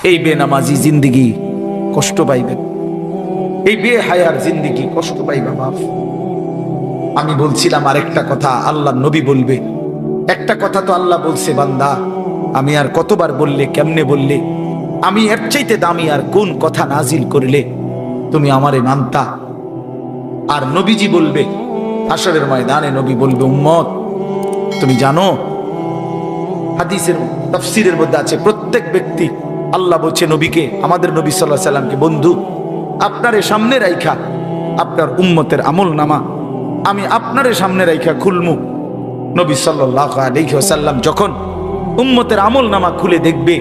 এই বেনামাজি জিন্দিগি কষ্ট পাইবেন, এই বেহায়ার জিন্দিগি কষ্ট পাইবা বাপ। আমি বলছিলাম আরেকটা কথা আল্লাহ নবী বলবে, একটা কথা তো আল্লাহ বলছে বান্দা আমি আর কতবার বললে, কেমনে বললে, আমি এর চাইতে দামি আর কোন কথা নাজিল করলে তুমি আমারে মানতা। আর নবীজি বলবে হাশরের ময়দানে, নবী বলবে উম্মত তুমি জানো, হাদিসের তাফসীরের মধ্যে আছে প্রত্যেক ব্যক্তি, আল্লাহ বলছে নবীকে, আমাদের নবী সাল্লাল্লাহু আলাইহি সাল্লামকে, বন্ধু আপনারে সামনে রাইখা আপনার উম্মতের আমল নামা আমি আপনারে সামনে রাইখা খুলমু। নবী সাল্লাল্লাহু আলাইহি ওয়াসাল্লাম যখন উম্মতের আমল নামা খুলে দেখবে,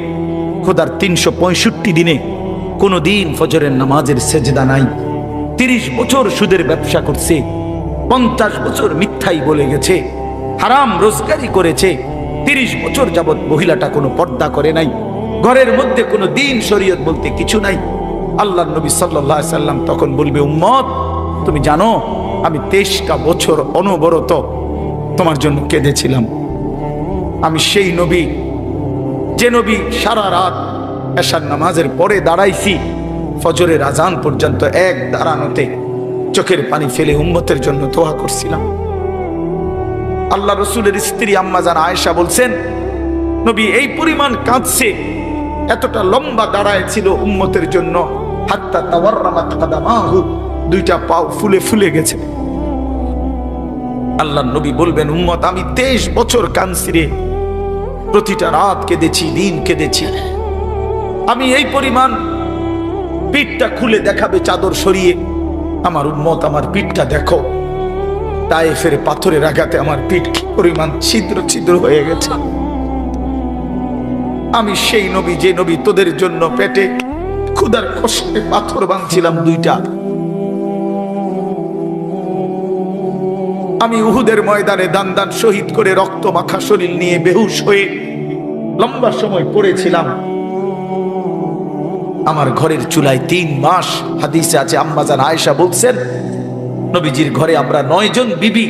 খোদার 365 দিনে কোনো দিন ফজরের নামাজের সেজদা নাই, 30 বছর সুদের ব্যবসা করছে, 50 বছর মিথ্যাই বলে গেছে, হারাম রোজগারি করেছে, 30 বছর যাবৎ মহিলাটা কোনো পর্দা করে নাই, ঘরের মধ্যে কোনো দিন শরীয়ত বলতে কিছু নাই। আল্লাহর নবী সাল্লাল্লাহু আলাইহি সাল্লাম তখন বলবে উম্মত তুমি জানো আমি 23টা বছর অনবরত তোমার জন্য কেঁদেছিলাম। আমি সেই নবী, যে নবী সারা রাত এশার নামাজের পরে দাঁড়াইছি ফজরের আজান পর্যন্ত এক দাঁড়ানোতে চোখের পানি ফেলে উম্মতের জন্য দোয়া করছিলাম। আল্লাহ রসুলের স্ত্রী আম্মা জান আয়েশা বলছেন নবী এই পরিমাণ কাঁদছে, এতটা লম্বা দাঁড়ায় ছিল উম্মতের জন্য, হাত্তা তাওয়াররামাত কাদামাহু, দুইটা পাও ফুলে ফুলে গেছে। আল্লাহ নবী বলবেন উম্মত আমি 23 বছর কাঁদছি রে, প্রতিটা রাত কেঁদেছি, দিন কেঁদেছি। আমি এই পরিমাণ, পিঠটা খুলে দেখাবে চাদর সরিয়ে, আমার উম্মত আমার পিঠটা দেখো, তায়েফের পাথরের আঘাতে আমার পিঠ কি পরিমাণ ছিদ্র ছিদ্র হয়ে গেছে। আমি সেই নবী, যে নবী তোদের জন্য পেটে ক্ষুধার কষ্টে পাথর বাঁধছিলাম 2টা। আমি উহুদের ময়দানে দান দান শহীদ করে রক্ত মাখা শরীর নিয়ে বেহুশ হয়ে লম্বা সময় পড়েছিলাম। আমার ঘরের চুলায় 3 মাস, হাদিসে আছে আম্মা জান আয়েশা বলছেন নবীজির ঘরে আমরা 9 জন বিবি,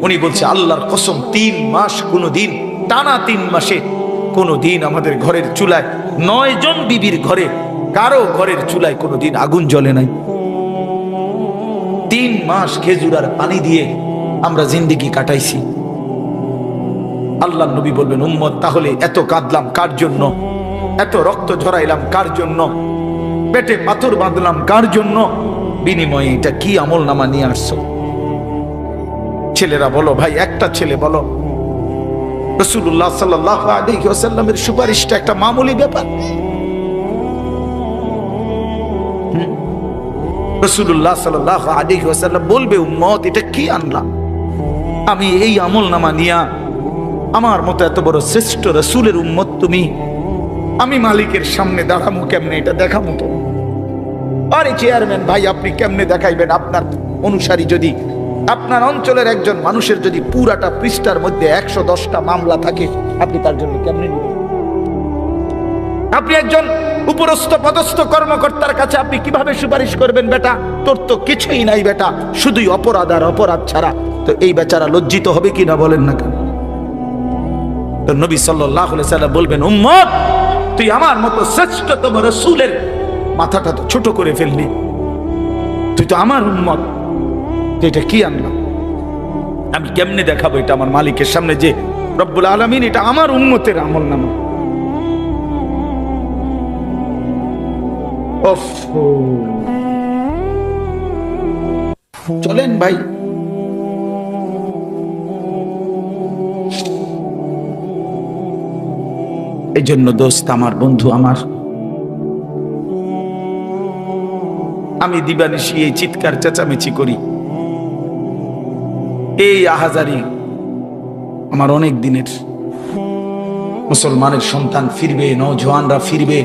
উনি বলছে আল্লাহর কসম 3 মাস কোনদিন টানা 3 মাসে কোনদিন আমাদের ঘরের চুলায় 9 জন বিবির ঘরে কারো ঘরের চুলায় কোনদিন আগুন জ্বলে নাই। 3 মাস খেজুর আর পানি দিয়ে আমরা জিন্দেগি কাটাইছি। আল্লাহ নবী বলবেন উম্মত তাহলে এত কাঁদলাম কার জন্য, এত রক্ত ঝরাইলাম কার জন্য, পেটে পাথর বাঁধলাম কার জন্য, বিনিময়ে এটা কি আমল নামা নিয়ে আসছো? ছেলেরা বলো ভাই, একটা ছেলে বলো রাসূলুল্লাহ সাল্লাল্লাহু আলাইহি ওয়াসাল্লামের সুপারিশটা একটা মামুলি ব্যাপার? রাসূলুল্লাহ সাল্লাল্লাহু আলাইহি ওয়াসাল্লাম বলবে উম্মত এটা কি আনলাম? আমি এই আমল নামা নিয়া আমার মতো এত বড় শ্রেষ্ঠ রাসূলের উম্মত তুমি, আমি মালিকের সামনে দাঁড়ামু কেমনে, এটা দেখামু তো? আরে চেয়ারম্যান ভাই আপনি কেমনে দেখাইবেন? আপনার অনুসারী যদি, আপনার অঞ্চলের একজন মানুষের যদি পুরাটা পৃষ্ঠার মধ্যে 110টা মামলা থাকে, আপনি তার জন্য কেমনে নেবেন? আপনি একজন উপরস্থ পদস্থ কর্মকর্তার কাছে আপনি কিভাবে সুপারিশ করবেন? বেটা তোর তো কিছুই নাই বেটা, শুধুই অপরাধ আর অপরাধ ছাড়া। তো এই বেচারা লজ্জিত হবে কিনা বলেন না কেন? তো নবী সাল্লাল্লাহু আলাইহি সাল্লাম বলবেন উম্মত তুই আমার মতো শ্রেষ্ঠতম রাসূলের মাথাটা তো ছোট করে ফেললি, তুই তো আমার উম্মত, তো এটা কি আনলাম? আমি কেমনে দেখাবো এটা আমার মালিকের সামনে যে রব্বুল আলামিন এটা আমার উম্মতের আমল নামা? চলেন ভাই, এই জন্য দোস্ত আমার, বন্ধু আমার, আমি দিবানিশি এই চিৎকার চেঁচামেচি করি, এই আহাজারি আমার অনেক দিনের। মুসলমানের সন্তান ফিরবে, নওজওয়ানরা ফিরবে,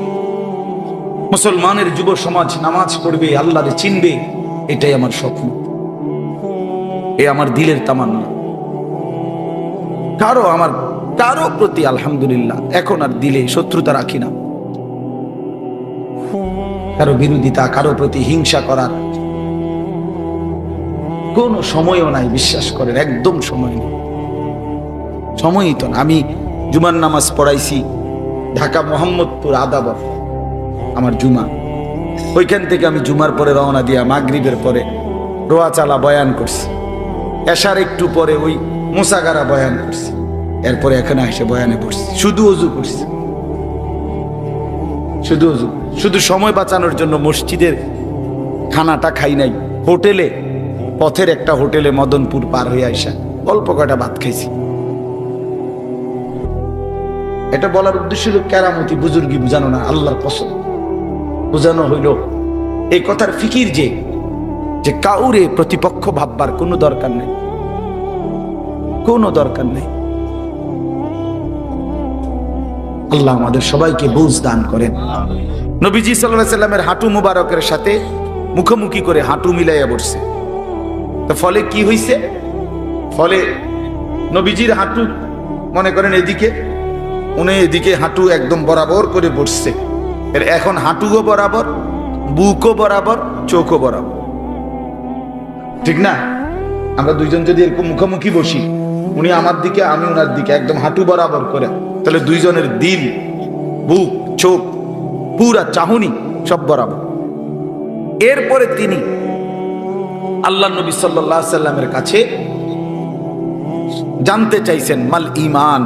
মুসলমানের যুব সমাজ নামাজ পড়বে, আল্লাহরে চিনবে, এটাই আমার স্বপ্ন, এ আমার দিলের তামান্না। কারো প্রতি আলহামদুলিল্লাহ এখন আর দিলে শত্রুতা রাখি না, কারো বিরোধিতা, কারো প্রতি হিংসা করার কোন সময়ও নাই, বিশ্বাস করেন একদম সময় নেই, সময়ই তো না। আমি জুমার নামাজ পড়াইছি ঢাকা মোহাম্মদপুর আদাবর, আমার জুমা। ওইখান থেকে আমি জুমার পরে রওনা দিয়া মাগরিবের পরে রোয়াচালা বয়ান করছি, এশার একটু পরে ওই মোসাগারা বয়ান করছি, এরপরে এখানে এসে বয়ানে পড়ছি। শুধু অজু করছি, শুধু অজু, শুধু সময় বাঁচানোর জন্য মসজিদের খানাটা খাই নাই, হোটেলে, পথের একটা হোটেলে মদনপুর পার হয়ে আসা অল্প কয়টা ভাত খাইছি। এটা বলার উদ্দেশ্য হলো কেরামতি বুজুর্গি বুঝানো না, আল্লাহর কসম বুঝানো হইল এই কথার ফিকির যে কাউরে প্রতিপক্ষ ভাববার কোনো দরকার নেই, কোনো দরকার নেই। আল্লাহ আমাদের সবাইকে বুঝ দান করেন। নবীজি সাল্লাল্লাহু আলাইহি সাল্লামের হাঁটু মুবারকের সাথে মুখোমুখি করে হাঁটু মিলাইয়া বসছে। তো ফলে কি হইছে? ফলে নবীজির হাঁটু মনে করেন এদিকে, উনি এদিকে হাঁটু একদম বরাবর করে বসছে। এর এখন হাঁটুও বরাবর, বুকও বরাবর, চোখও বরাবর, ঠিক না? আমরা দুইজন যদি এরকম মুখোমুখি বসি, উনি আমার দিকে আমি ওনার দিকে, একদম হাঁটু বরাবর করে, তাহলে দুইজনের দিল, বুক, চোখ, পুরা চাহনি সব বরাবর। এরপরে তিনি আল্লাহ নবী সাল্লাল্লাহু আলাইহি সাল্লামের কাছে জানতে চাইছেন, মাল ঈমান,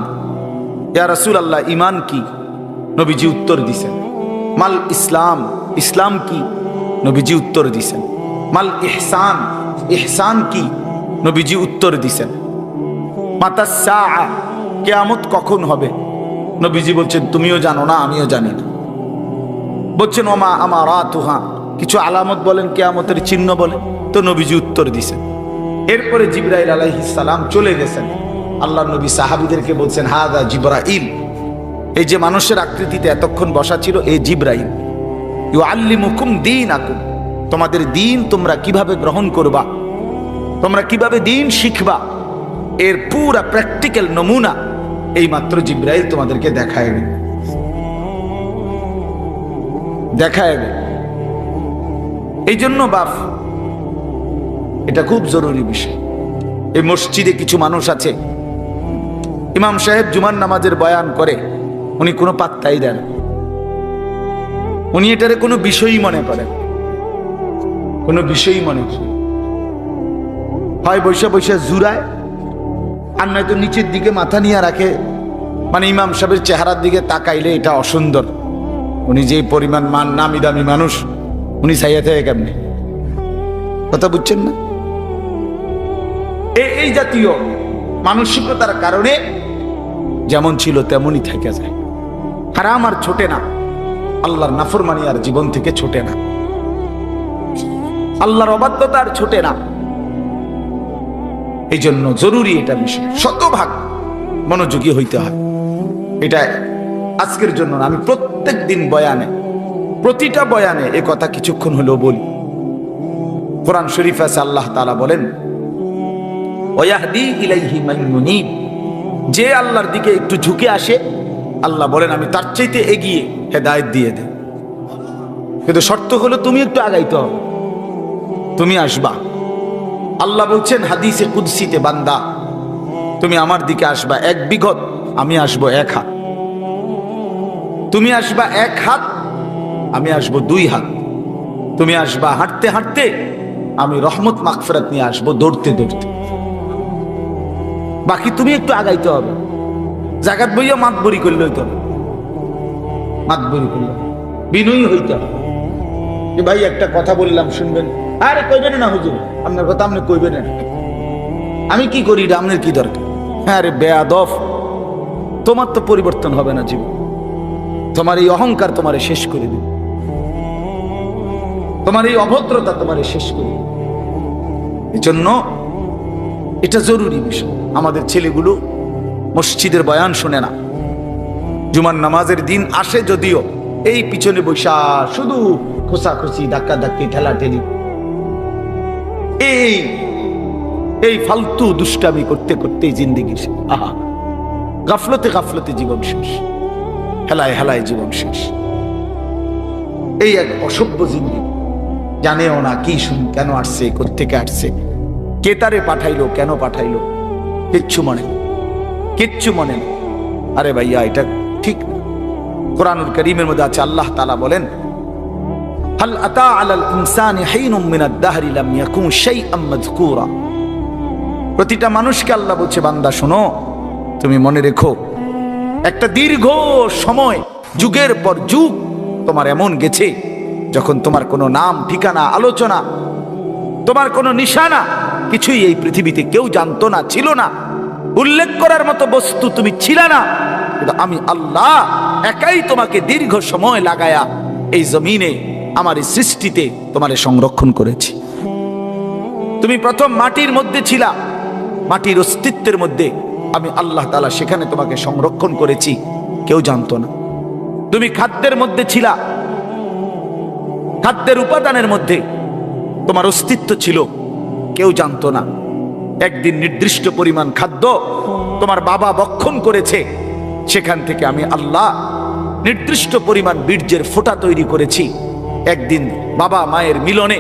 ইয়া রাসূলুল্লাহ ঈমান কি? নবীজি উত্তর দিছেন। মাল ইসলাম, ইসলাম কি? নবীজি উত্তর দিছেন। মাল ইহসান, ইহসান কি? নবীজি উত্তর দিছেন। মাতা সাআ, কিয়ামত কখন হবে? নবীজি বলছেন তুমিও জানো না, আমিও জানি না। বলছেন ওমা আমারাতুহা, কিছু আলামত বলেন, কিয়ামতের চিহ্ন বলেন। তো নবীজি উত্তর দিছেন। এরপরে জিবরাইল আলাইহিস সালাম চলে গেছেন। আল্লাহ নবী সাহাবীদেরকে বলছেন হাদা জিবরাইল, এই যে মানুষের আকৃতিতে এতক্ষণ বসা ছিল, এই জিবরাইল। ইউআল্লিমুকুম দীনাকুম, তোমাদের দিন তোমরা কিভাবে গ্রহণ করবা, তোমরা কিভাবে দিন শিখবা, এর পুরা প্র্যাকটিক্যাল নমুনা এই মাত্র জিবরাইল তোমাদেরকে দেখায়। এই জন্য বাপ, এটা খুব জরুরি বিষয়। এই মসজিদে কিছু মানুষ আছে, ইমাম সাহেব জুমার নামাজের বয়ান করে, উনি কোনো পাত্তাই দেন, উনি এটারে কোনো বিষয়ই মনে করেন, কোনো বিষয়ই মনে করেন। হয় বৈশা বৈশা জুরায়, আর নয়তো নিচের দিকে মাথা নিয়ে রাখে, মানে ইমাম সাহেবের চেহারার দিকে তাকাইলে এটা অসুন্দর। উনি যে পরিমাণ মান নামি দামি মানুষ, উনি চাইয়া থাকে কেমনে? কথা বুঝছেন না? এই জাতীয় মানসিকতার কারণে যেমন ছিল তেমনই থেকে যায়। হারাম আর ছোটে না, আল্লাহর নাফরমানি আর জীবন থেকে ছোটে না, আল্লাহর অবাধ্যতা আর ছোটে না। এই জন্য জরুরি এটা বিষয়, শতভাগ মনোযোগী হইতে হয়। এটা আজকের জন্য না, আমি প্রত্যেক দিন বয়ানে, প্রতিটা বয়ানে এ কথা কিছুক্ষণ হলেও বলি। কোরআন শরীফ আছে, আল্লাহ তাআলা বলেন ওয়াহদি ইলাইহি মান ইউনীব, যে আল্লাহর দিকে একটু ঝুঁকে আসে, আল্লাহ বলেন আমি তার চাইতে এগিয়ে হেদায়েত দিয়ে দেব। কিন্তু শর্ত হলো তুমি একটু আগাইতে হবে, তুমি আসবা। আল্লাহ বলছেন হাদিসে কুদসিতে, বান্দা তুমি আমার দিকে আসবা 1 বিঘত, আমি আসবো 1 হাত। তুমি আসবা 1 হাত, আমি আসবো 2 হাত। তুমি আসবা হাঁটতে হাঁটতে, আমি রহমত মাগফিরাত নিয়ে আসবো দৌড়তে দৌড়তে। বাকি তুমি একটু আগাইতে হবে। জাগাত বইয়া মাতবরি করলে হইতে হবে, মাতবরি করলে বিনয়ী হইতে হবে। যে ভাই একটা কথা বললাম শুনবেন, আরে কইবেন না হুজুর, আপনার কথা আপনি কইবেন না, আমি কি করি এটা আপনার কি দরকার? হ্যাঁ রে বেয়াদব, তোমার তো পরিবর্তন হবে না জীবন, তোমার এই অহংকার তোমারে শেষ করে দিবে, তোমার এই অভদ্রতা তোমারে শেষ করে দিবে। এজন্য এটা জরুরি বিষয়। আমাদের ছেলেগুলো মসজিদের বয়ান শুনে না, জুমার নামাজের দিন আসে যদিও, এই পিছনে বৈশা শুধু খোসাখুসি, ধাক্কা ধাক্কি, ঠেলাঠেলি, এই ফালতু দুষ্টামি করতে করতে জিন্দেগি শেষ। আহা, গাফলতে গাফলতে জীবন শেষ, হেলায় হেলায় জীবন শেষ। এই এক অসভ্য জিন্দেগি, জানেও না কি কেন আসছে, কোত্থেকে আসছে, কে তারে পাঠাইলো, কেন পাঠাইলো, কিচ্ছু মনে না, কিচ্ছু মনে না। আরে ভাইয়া এটা ঠিক না। কোরআনুল কারীমের মধ্যে আছে, আল্লাহ তাআলা বলেন হাল আতা আলাল ইনসানি হিনুম মিনাদ দাহরি লাম ইয়াকুন শাইআম মাযকুরা। প্রতিটা মানুষকে আল্লাহ বলছে, বান্দা শোনো, তুমি মনে রেখো একটা দীর্ঘ সময়, যুগের পর যুগ তোমার এমন গেছে যখন তোমার কোনো নাম, ঠিকানা, আলোচনা, তোমার কোনো নিশানা কিছুই এই পৃথিবীতে কেউ জানতো না, ছিল না, উল্লেখ করার মতো বস্তু তুমি ছিলে না। কিন্তু আমি আল্লাহ একাই তোমাকে দীর্ঘ সময় লাগায়া এই জমিনে আমার এই সৃষ্টিতে তোমারে সংরক্ষণ করেছি। তুমি প্রথম মাটির মধ্যে ছিলা, মাটির অস্তিত্বের মধ্যে আমি আল্লাহ তাআলা সেখানে তোমাকে সংরক্ষণ করেছি, কেউ জানতো না। তুমি খাদ্যের মধ্যে ছিলা, খাদ্যের উপাদানের মধ্যে তোমার অস্তিত্ব ছিল, কেউ জানতো না। একদিন নির্দিষ্ট পরিমাণ খাদ্য তোমার বাবা ভক্ষণ করেছে, সেখান থেকে আমি আল্লাহ নির্দিষ্ট পরিমাণ বীর্যের ফোঁটা তৈরি করেছি। একদিন বাবা মায়ের মিলনে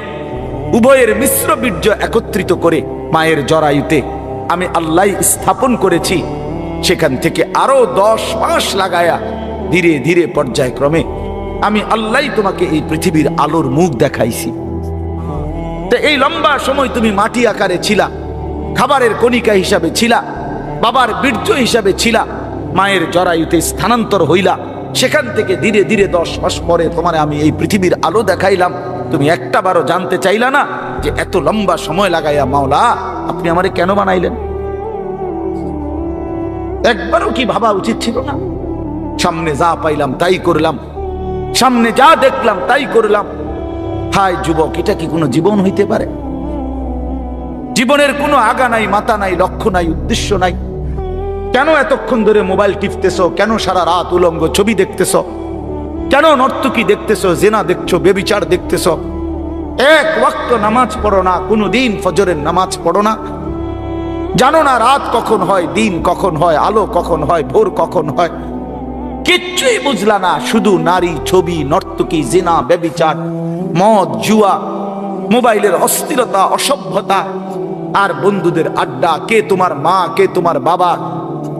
উভয়ের মিশ্র বীর্য একত্রিত করে মায়ের জরায়ুতে আমি আল্লাহ স্থাপন করেছি। সেখান থেকে আরো 10 মাস লাগায়া ধীরে ধীরে পর্যায়ক্রমে আমি আল্লাহ তোমাকে এই পৃথিবীর আলোর মুখ দেখাইছি। তো এই লম্বা সময় তুমি মাটি আকারে ছিলা, খাবারের কণিকা হিসাবে ছিলা, বাবার বীর্য হিসাবে ছিলা, মায়ের জরায়ুতে স্থানান্তর হইলা। সেখান থেকে ধীরে ধীরে 10 মাস পরে তোমার আমি এই পৃথিবীর আলো দেখাইলাম। তুমি একটাবারও জানতে চাইলা না যে এত লম্বা সময় লাগাইয়া মাওলা আপনি আমারে কেন বানাইলেন? একবারও কি ভাবা উচিত ছিল না? সামনে যা পাইলাম তাই করলাম, সামনে যা দেখলাম তাই করলাম। হায় যুবক, এটা কি কোনো জীবন হইতে পারে? জীবনের কোনো আগা নাই, মাথা নাই, লক্ষ্য নাই, উদ্দেশ্য নাই। কেন এতক্ষণ ধরে মোবাইল টিপতেছো? কেন সারা রাত উলঙ্গ ছবি দেখতেছো? কেন নর্তকী দেখতেছো, জেনা দেখছো, বেবিচার দেখতেছো? এক ওয়াক্ত নামাজ পড়ো না, কোনোদিন ফজরের নামাজ পড়ো না, জানো না রাত কখন হয়, দিন কখন হয়, আলো কখন হয়, ভোর কখন হয়, কিচ্ছুই বুঝলা না। শুধু নারী, ছবি, নর্তকী, জেনা, বেবিচার, মদ, জুয়া, মোবাইলের অস্থিরতা, অসভ্যতা, আর বন্ধুদের আড্ডা। কে তোমার মা, কে তোমার বাবা,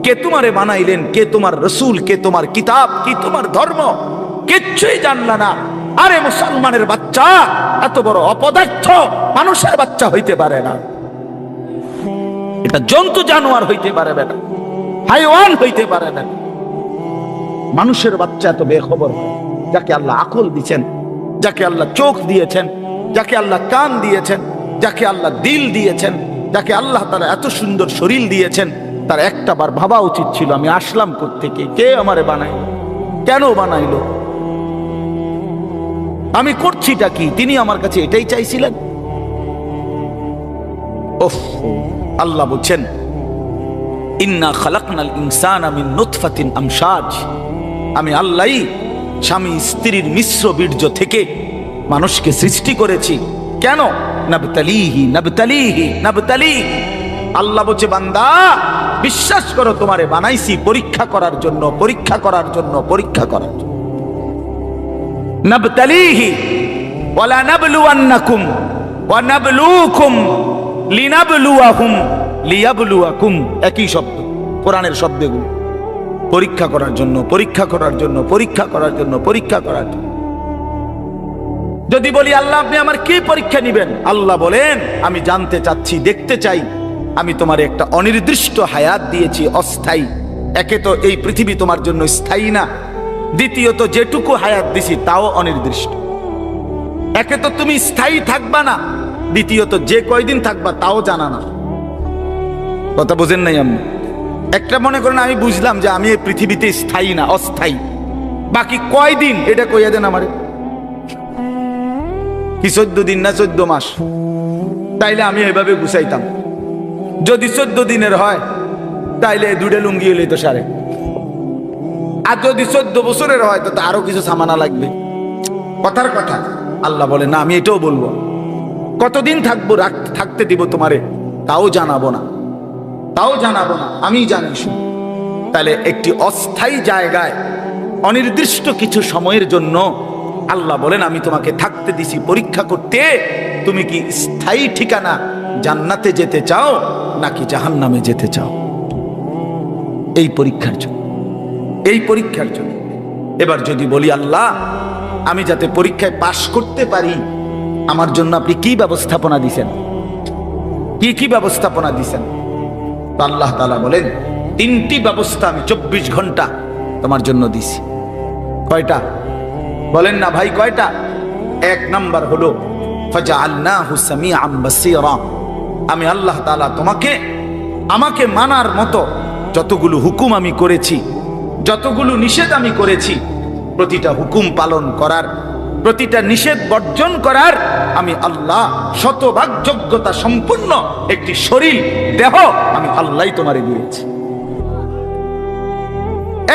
কে তোমারে বানাইলেন, কে তোমার রসুল, কে তোমার কিতাব, কি তোমার ধর্ম, কিচ্ছুই জানলা না। আরে মুসলমানের বাচ্চা এত বড় অপদার্থ মানুষের বাচ্চা হইতে পারে না, এটা জন্তু জানোয়ার হইতে পারে না, হাইওয়ান হইতে পারে না। মানুষের বাচ্চা এত বেখবর হয়, যাকে আল্লাহ আকল দিয়েছেন, যাকে আল্লাহ চোখ দিয়েছেন, যাকে আল্লাহ কান দিয়েছেন, যাকে আল্লাহ দিল দিয়েছেন, যাকে আল্লাহ তাআলা এত সুন্দর শরীর দিয়েছেন, তার একটাবার ভাবা উচিত ছিল আমি আসলাম কোত্থেকে, কে আমারে বানাইল, কেন বানাইলো, আমি করছিটা কি? তিনি আমার কাছে এটাই চাইছিলেন। ওফ, আল্লাহ বলছেন ইন্না খালাকনাল ইনসানা মিন নুতফাতিন আমশাজ। আমি আল্লাহই স্বামী স্ত্রীর মিশ্র বীর্য থেকে মানুষকে সৃষ্টি করেছি। কেন? নাবতালিহি নাবতালিহি নাবতালিহি। আল্লাহ বলছে বান্দা বিশ্বাস করো, তোমারে বানাইছি পরীক্ষা করার জন্য, পরীক্ষা করার জন্য, পরীক্ষা করার জন্য। নাবতালিহি ওয়ালা নাবলুওয়ান্নাকুম ওয়া নাবলুকুম লিনাবলুয়াহুম লিয়াবলুয়াকুম। একই শব্দ, কোরআনের শব্দগুলো। পরীক্ষা করার জন্য, পরীক্ষা করার জন্য, পরীক্ষা করার জন্য, পরীক্ষা করার জন্য। যদি বলি আল্লাহ আপনি আমার কি পরীক্ষা নিবেন, আল্লাহ বলেন আমি জানতে চাচ্ছি, দেখতে চাই আমি তোমার একটা অনির্দিষ্ট হায়াত দিয়েছি, অস্থায়ী। একে তো এই পৃথিবী তোমার জন্য স্থায়ী না, দ্বিতীয়ত যেটুকু হায়াত দিছি তাও অনির্দিষ্ট। একে তো তুমি স্থায়ী থাকবা না, দ্বিতীয়ত যে কয়দিন থাকবা তাও জানা না। কথা বুঝেন নাই আমি? একটা মনে করেন আমি বুঝলাম যে আমি এই পৃথিবীতে স্থায়ী না, অস্থায়ী, বাকি কয়দিন এটা কইয়া দেন আমারে। কি 14 দিন না 14 মাস? তাইলে আমি এভাবে গুছাইতাম। যদি 14 দিনের হয় তাইলে 2টা লুঙ্গি হলেই তো সারে। আর যদি 14 বছরের হয় তো আরো কিছু সামানা লাগবে। কথার কথা। আল্লাহ বলে না, আমি এটাও বলবো। কতদিন থাকবো, থাকতে দিব তোমারে তাও জানাবো না, তাও জানাবো না, আমি জানি শুধু। তাহলে একটি অস্থায়ী জায়গায় অনির্দিষ্ট কিছু সময়ের জন্য আল্লাহ বলেন আমি তোমাকে থাকতে দিছি পরীক্ষা করতে, তুমি কি স্থায়ী ঠিকানা জান্নাতে যেতে চাও নাকি জাহান্নামে যেতে চাও? এই পরীক্ষার জন্য, এই পরীক্ষার জন্য। এবার যদি বলি আল্লাহ আমি যাতে পরীক্ষায় পাশ করতে পারি, আমার জন্য আপনি কি ব্যবস্থাপনা দিছেন, কি ব্যবস্থাপনা দিছেন? তো আল্লাহ তাআলা বলেন, 3টি ব্যবস্থা আমি 24 ঘন্টা তোমার জন্য দিছি। কয়টা বলেন না ভাই, কয়টা? 1 নাম্বার হলো ফাজআলনাহু সামিআম বাসীরা। আমি আল্লাহ তাআলা আমাকে মানার মতো যতগুলো হুকুম আমি করেছি, যতগুলো নিষেধ আমি করেছি, প্রতিটা হুকুম পালন করার, প্রতিটা নিষেধ বর্জন করার আমি আল্লাহ শতভাগ যোগ্যতা সম্পূর্ণ একটি শরীর, দেহ আমি আল্লাহই তোমারে দিয়েছি।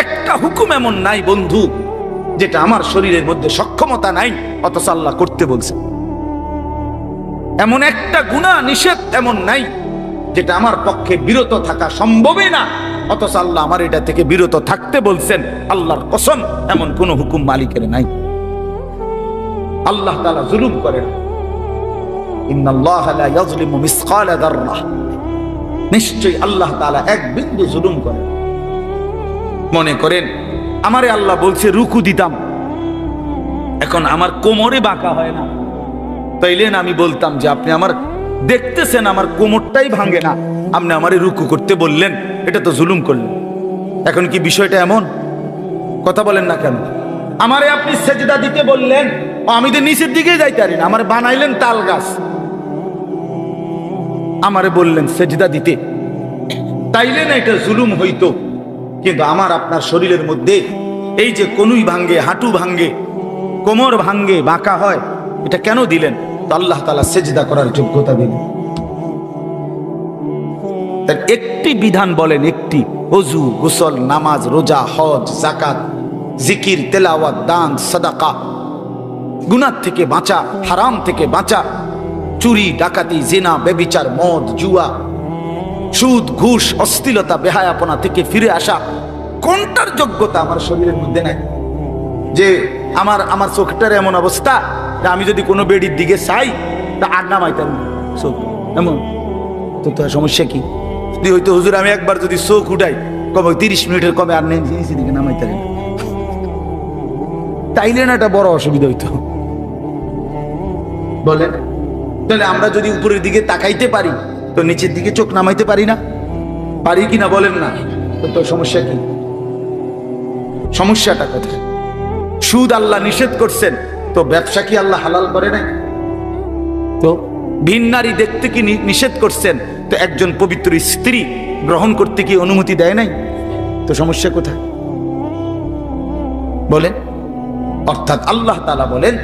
একটা হুকুম এমন নাই বন্ধু যেটা আমার শরীরের মধ্যে সক্ষমতা নাই, অথচ আল্লাহ করতে বলছে। এমন একটা গুনাহ নিষেধ এমন নাই যেটা আমার পক্ষে বিরত থাকা সম্ভবই না, অথচ আল্লাহ আমার এটা থেকে বিরত থাকতে বলছেন। আল্লাহর কসম, এমন কোন হুকুম মালিকের নাই। আল্লাহ তাআলা জুলুম করেন। ইন্নাল্লাহা লা ইয়াজলিমু মিসকালা যাররাহ। নিশ্চয়ই আল্লাহ তাআলা এক বিন্দু জুলুম করেন। মনে করেন আমারে আল্লাহ বলছে রুকু দিতাম, এখন আমার কোমরে বাঁকা হয় না, তাইলে আমি বলতাম যে আপনি আমার দেখতেছেন আমার কোমরটাই ভাঙে না, আপনি আমারে রুকু করতে বললেন, এটা তো জুলুম করলেন। এখন কি বিষয়টা এমন? কথা বলেন না কেন? আমারে আপনি সেজদা দিতে বললেন, আমি তো নিচের দিকে যাইতে পারি না, আমারে বানাইলেন তাল গাছ, আমারে বললেন সেজদা দিতে, তাইলে না এটা জুলুম হইতো। কিন্তু আমার আপনার শরীরের মধ্যে এই যে কনুই ভাঙ্গে, হাঁটু ভাঙ্গে, কোমর ভাঙ্গে, বাঁকা হয়, এটা কেন দিলেন? তো আল্লাহ তাআলা সেজদা করার যোগ্যতা দিলেন। তার একটি বিধান বলেন, একটি, ওযু, গোসল, নামাজ, রোজা, হজ, যাকাত, জিকির, তেলাওয়াত, দান, সাদাকা, গুনাহ থেকে বাঁচা, হারাম থেকে বাঁচা, চুরি, ডাকাতি, জিনা, ব্যভিচার, মদ, জুয়া, সুদ, ঘুষ, অশ্লীলতা, বেহায়াপনা থেকে ফিরে আসা, কোনটার যোগ্যতা আমার শরীরের মধ্যে নাই? যে আমার চোখটার এমন অবস্থা যে আমি যদি কোনো বেডির দিকে চাই তা আর নামাইতাম চোখ, এমন তো সমস্যা কি? যদি হয়তো হুজুর আমি একবার যদি চোখ উঠাই, কবে 30 মিনিটের কমে আর নেই দিকে নামাইতাম, তাইলে না এটা বড় অসুবিধা হইতো। বলেন, তাহলে আমরা যদি উপরের দিকে তাকাইতে পারি তো নিচের দিকে চোখ নামাইতে পারি না? পারি কিনা বলেন না? তো সমস্যা কি? সমস্যাটা কোথায়? সুদ আল্লাহ নিষেধ করছেন, তো ব্যবসা কি আল্লাহ হালাল করে নাই? তো ভিন নারী দেখতে কি নিষেধ করছেন, তো একজন পবিত্র স্ত্রী গ্রহণ করতে কি অনুমতি দেয় নাই? তো সমস্যা কোথায় বলেন? অর্থাৎ আল্লাহ তাআলা বলেন,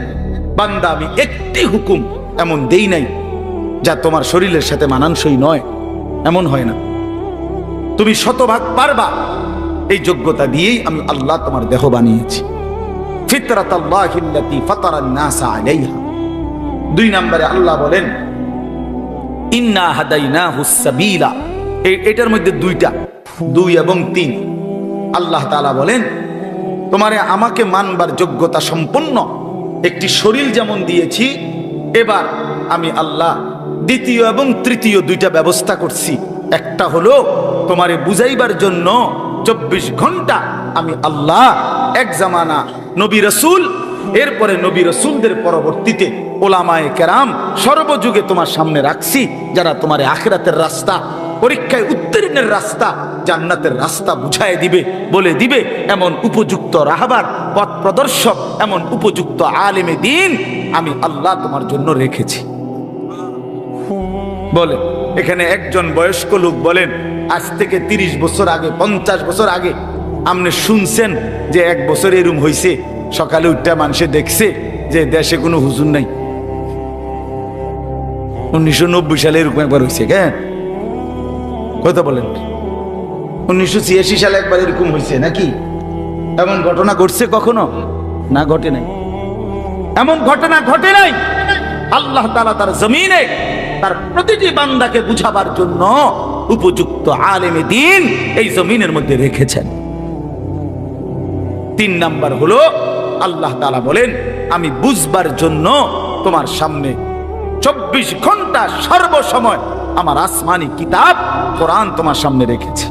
বান্দা আমি একটি হুকুম এমন দেই নাই যা তোমার শরীরের সাথে মানানসই নয়, এমন হয় না। তুমি শতভাগ পারবা, এই যোগ্যতা দিয়েই আমি আল্লাহ তোমার দেহ বানিয়েছি। ফিতরাতাল্লাহিল্লাতী ফাতারান নাসা আলাইহা। 2 নম্বরে আল্লাহ বলেন, ইন্না হাদাইনাহুস সাবিলা। এটার মধ্যে 2টা, 2 এবং 3। আল্লাহ তাআলা বলেন, তোমারে আমাকে মানবার যোগ্যতা সম্পন্ন একটি শরীর যেমন দিয়েছি, এবার আমি আল্লাহ দ্বিতীয় এবং তৃতীয় 2টা ব্যবস্থা করছি। একটা হলো তোমারে বুঝাইবার জন্য 24 ঘন্টা আমি আল্লাহ এক জামানা নবী রাসূল, এরপরে নবী রাসূলদের পরবর্তীতে ওলামায়ে কেরাম সর্বযুগে তোমার সামনে রাখছি, যারা তোমার আখিরাতের রাস্তা, পরীক্ষায় উত্তীর্ণের রাস্তা, জান্নাতের রাস্তা বুঝায় দিবে, বলে দিবে, এমন উপযুক্ত রাহবার, পথ প্রদর্শক, এমন উপযুক্ত আলেমে দ্বীন আমি আল্লাহ তোমার জন্য রেখেছি। বলে এখানে একজন বয়স্ক লোক বলেন, আজ থেকে 30 বছর আগে, 50 বছর আগে আপনি শুনছেন যে 1 বছর এরম হয়েছে, সকালে উঠতে মানুষে দেখছে যে দেশে কোনো হুজুর নাই? 1990 সালে এরকম একবার হয়েছে। হ্যাঁ, কথা বলেন, 1986 সালে একবার এরকম হয়েছে নাকি? এমন ঘটনা ঘটছে কখনো? না, ঘটে নাই। এমন ঘটনা ঘটে নাই। আল্লাহ তাআলা তার জমিনে তার প্রতিটি বান্দাকে বুঝাবার জন্য উপযুক্ত আলেমে দ্বীন এই জমিনের মধ্যে রেখেছেন। 3 নাম্বার হলো আল্লাহ তাআলা বলেন, আমি বুঝবার জন্য তোমার সামনে 24 ঘন্টা সর্বসময় আমার আসমানি কিতাব কোরআন তোমার সামনে রেখেছে।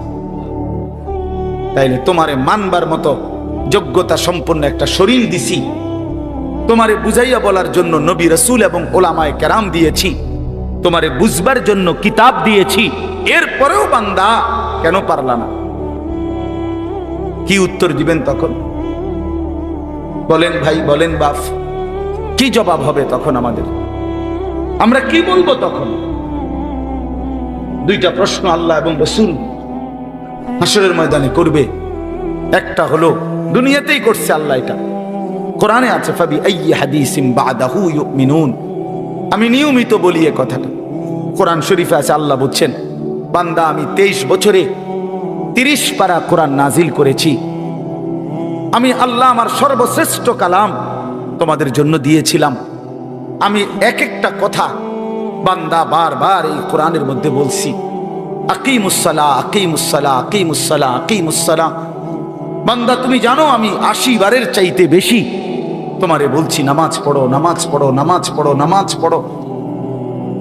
তাইলে তোমারে মানবার মতো যোগ্যতা সম্পন্ন একটা শরীর দিছি, তোমারে বুঝাইয়া বলার জন্য নবী রাসূল এবং ওলামায়ে কেরাম দিয়েছি, তোমারে বুঝবার জন্য কিতাব দিয়েছি, এরপরেও বান্দা কেন পারলা না? কি উত্তর দিবেন তখন? বলেন ভাই, বলেন বাপ, কি জবাব হবে তখন আমাদের? আমরা কি বলবো তখন? দুইটা প্রশ্ন আল্লাহ এবং রাসূল হাসরের ময়দানে করবে। একটা হলো দুনিয়াতেই করছে আল্লাহ, এটা কোরআনে আছে, ফাবি আইয়ি হাদিসিম বাদাহু ইউমিনুন। আমি নিয়মিত বলি এই কথাটা, কোরআন শরীফে আছে, আল্লাহ বলছেন, বান্দা আমি 23 বছরে 30 পারা কোরআন নাজিল করেছি। আমি আল্লাহ আমার সর্বশ্রেষ্ঠ কালাম তোমাদের জন্য দিয়েছিলাম। আমি এক একটা কথা বান্দা বারবার এই কোরআনের মধ্যে বলছি, আকিমুসসালাহ আকিমুসসালাহ আকিমুসসালাহ আকিমুসসালাহ। বান্দা তুমি জানো আমি 80 বারের চাইতে বেশি তোমারে বলছি নামাজ পড়ো, নামাজ পড়ো, নামাজ পড়ো, নামাজ পড়ো।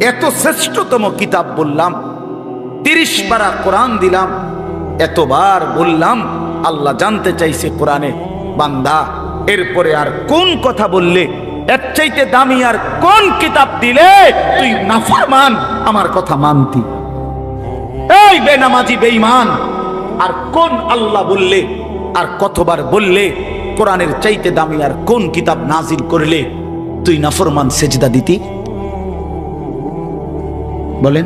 এত শ্রেষ্ঠতম কিতাব বললাম, 30 পারা কোরআন দিলাম, এতবার বললাম। আল্লাহ জানতে চাইছে কোরআনে, বান্দা এরপরে আর কোন কথা বললে, এর চাইতে দামি আর কোন কিতাব দিলে তুই নাফরমান আমার কথা মানতি? এই বেনামাজি বেঈমান, আর কোন আল্লাহ বললে, আর কতবার বললে কোরআনের চাইতে দামি আর কোন কিতাব নাজিল করলে তুই নাফরমান সেজদা দিতি? বলেন।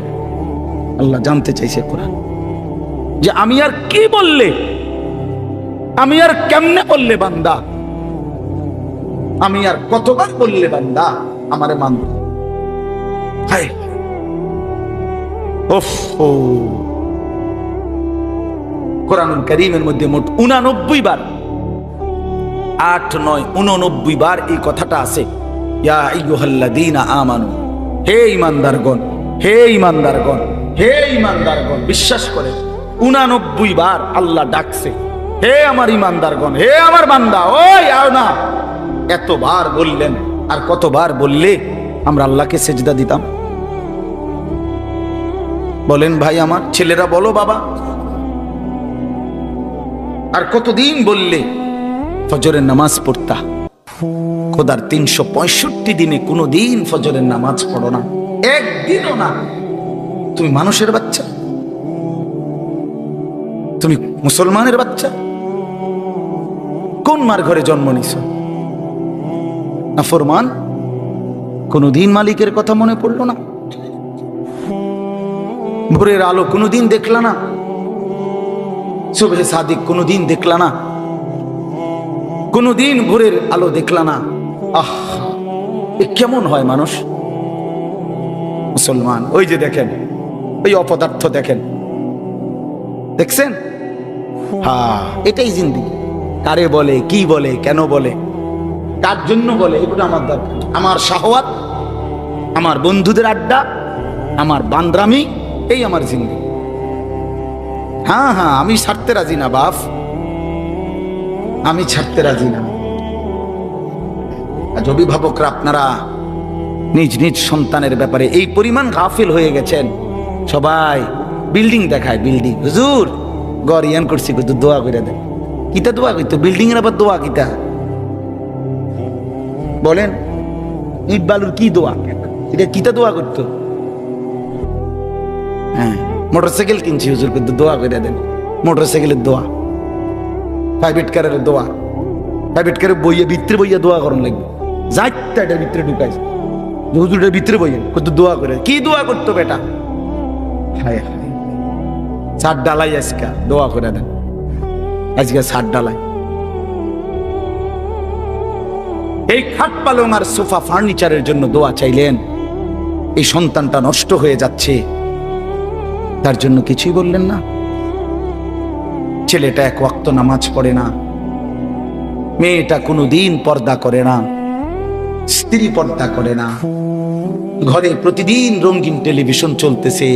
আল্লাহ জানতে চাইছে কোরআন যে আমি আর কি বললে, আমি আর কেমনে বললে বান্দা, আমি আর কতবার বললে বান্দা আমারে মানব? হায় ওফ, কোরআনুল কারীমের মধ্যে মোট 89 বার, 8, 9, 89 বার এই কথাটা আছে, ইয়া আইয়ুহাল্লাযীনা আমানু, হে ঈমানদারগণ, হে ঈমানদারগণ, হে ঈমানদারগণ। বিশ্বাস করে 89 বার আল্লাহ ডাকছে, হে আমার ঈমানদারগণ, হে আমার বান্দা, ওই আও না। এতবার বললেন, আর কতবার বললে আমরা আল্লাহকে সেজদা দিতাম? বলেন ভাই আমার ছেলেরা, বলো বাবা। আর কতদিন বললে ফজরের নামাজ পড়তা? খোদার 365 দিনে কোনো দিন ফজরের নামাজ পড়ো না, একদিনও না। তুমি মানুষের বাচ্চা, তুমি মুসলমানের বাচ্চা, কোন মার ঘরে জন্ম নিছ? নাফরমান, কোনদিন মালিকের কথা মনে পড়লো না? ভোরের আলো কোনদিন দেখলা না? সুবহে সাদিক কোনদিন দেখলা না? কোনদিন ভোরের আলো দেখলা না? আহ, এ কেমন হয় মানুষ? মুসলমান, ওই যে দেখেন, ওই অপদার্থ দেখেন, দেখছেন? হ্যাঁ, এটাই জিন্দেগি। কারে বলে, কি বলে, কেন বলে, কার জন্য বলে, এগুলো আমার দরকার। আমার শাহওয়াত, আমার বন্ধুদের আড্ডা, আমার বান্দরামি, এই আমার জিন্দেগি। হ্যাঁ হ্যাঁ, আমি ছাড়তে রাজি না বাপ, আমি ছাড়তে রাজি না। আজ অভিভাবকরা আপনারা নিজ নিজ সন্তানের ব্যাপারে এই পরিমাণ গাফিল হয়ে গেছেন। সবাই বিল্ডিং দেখায়, বিল্ডিং, হুজুর গড় ইয়ান করছি, কিন্তু দোয়া করে দেন। কিতা দোয়া করতো? বিল্ডিং এর আবার দোয়া কিতা? বলেন, ইট বালুর কি দোয়া? এটা কিতা দোয়া করতো? হ্যাঁ, মোটরসাইকেল কিনছি হুজুর, কিন্তু দোয়া করে দেন। মোটরসাইকেলের দোয়া, প্রাইভেট কারের দোয়া, প্রাইভেট কারের বইয়ে ভিতরে বইয়া দোয়া করার লাগবে। যাইতা এটার ভিতরে ঢুকাইছে, হুজুরের ভিতরে বইয়ে কিন্তু দোয়া করে। কি দোয়া করতো বেটা? হায় হায়, ছাদ ডালাই আজকা দোয়া করে দেন, আজকে ছাদ ডালাই। এই খাট পালং আর সোফা ফার্নিচারের জন্য দোয়া চাইলেন, এই সন্তানটা নষ্ট হয়ে যাচ্ছে, তার জন্য কিছুই বললেন না। ছেলেটা এক ওয়াক্ত নামাজ পড়ে না, মেয়েটা কোনোদিন পর্দা করে না, স্ত্রী পর্দা করে না, ঘরে প্রতিদিন রঙিন টেলিভিশন চলতেছে,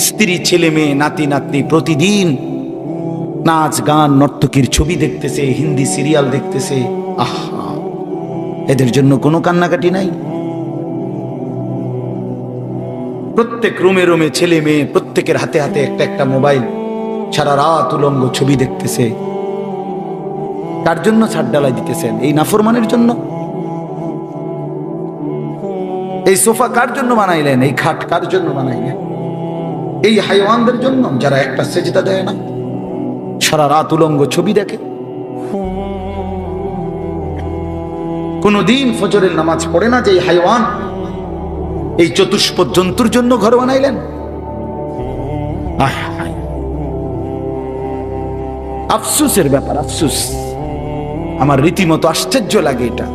স্ত্রী ছেলে মেয়ে নাতি নাতনি প্রতিদিন নাচ গান নর্তকীর ছবি দেখতেছে, হিন্দি সিরিয়াল দেখতেছে। আহা, এদের জন্য কোনো কান্নাকাটি নাই? প্রত্যেক রুমে রুমে ছেলে মেয়ে, প্রত্যেকের হাতে হাতে একটা একটা মোবাইল, সারা রাত উলঙ্গ ছবি দেখতেছে। কার জন্য ছাদ ঢালাই দিতেছেন? এই নাফরমানের জন্য? এই সোফা কার জন্য বানাইলেন? এই খাট কার জন্য বানাইলেন? এই হাইওয়ানদের জন্য যারা একটা সেজদা দেয় না, সারা রাত উলঙ্গ ছবি দেখে, কোনদিন ফজরের নামাজ পড়ে না, যে এই হাইওয়ান, এই চতুষ্পদ জন্তুর জন্য ঘর বানাইলেন? আফসুসের ব্যাপার, আফসুস। আমার রীতিমতো আশ্চর্য লাগে এটা।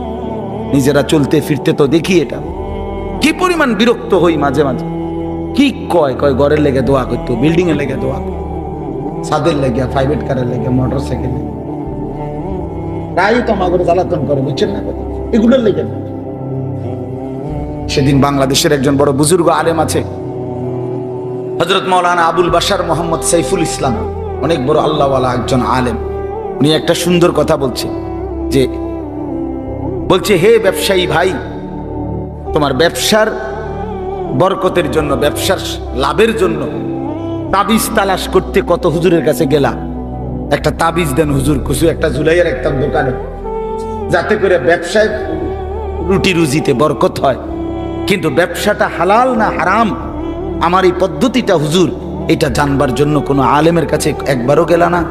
নিজেরা চলতে ফিরতে তো দেখি এটা, কি পরিমাণ বিরক্ত হই মাঝে মাঝে। কি কয় কয় ঘরের লেগে দোয়া করতো, বিল্ডিং এর লেগে দোয়া, ছাদের লেগে, প্রাইভেট কারের লেগে, মোটর সাইকেল, প্রায় তো আমাদের জ্বালাতন করে, বুঝছেন না? এগুলোর লেগে। সেদিন বাংলাদেশের একজন বড় বুজুর্গ আলেম আছে, হযরত মাওলানা আবুল বাশার মোহাম্মদ সাইফুল ইসলাম, অনেক বড় আল্লাহওয়ালা একজন আলেম। উনি একটা সুন্দর কথা বলছে, যে বলছে, হে ব্যবসায়ী ভাই, তোমার ব্যবসার বরকতের জন্য, ব্যবসার লাভের জন্য তাবিজ তালাশ করতে কত হুজুরের কাছে গেলা। একটা তাবিজ দেন হুজুর, কিছু একটা জুলাইয়ের একটা দোকানে, যাতে করে ব্যবসায় রুটি রুজিতে বরকত হয়। কিন্তু ব্যবসাটা হালাল না হারাম, আমার এই পদ্ধতিটা হুজুর, এটা জানবার জন্য কোনো আলেমের কাছে একবারও গেলা না?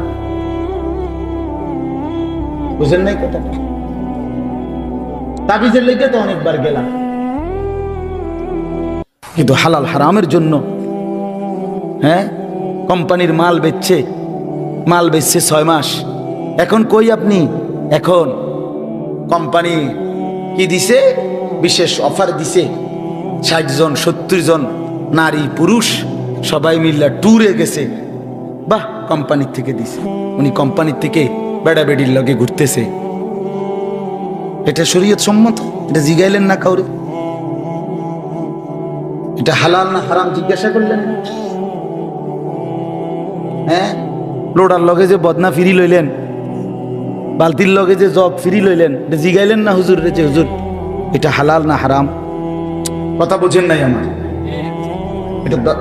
বুঝেন নাই কথাটা? তাবিজের লেগে তো অনেকবার গেলাম, কিন্তু হালাল হারামের জন্য, হ্যাঁ, কোম্পানির মাল বেচছে 6 মাস, এখন কই আপনি? এখন কোম্পানি কি দিছে? বিশেষ অফার দিছে, 60 জন 70 জন নারী পুরুষ সবাই মিল্লা ট্যুরে গেছে। বাহ, কোম্পানির থেকে দিছে। উনি কোম্পানির থেকে বেড়া বেড়ির লগে ঘুরতেছে। এটা শরীয়ত সম্মত? এটা জিগাইলেন না কাউরে? এটা হালাল না হারাম জিজ্ঞাসা করলেন? হ্যাঁ, লোডার লগে যে বদনা ফিরি লইলেন, বালতির লগে যে জগ ফিরি লইলেন, এটা জিগাইলেন না হুজুর রে, যে হুজুর এটা হালাল না হারাম? কথা বুঝেন নাই আমার?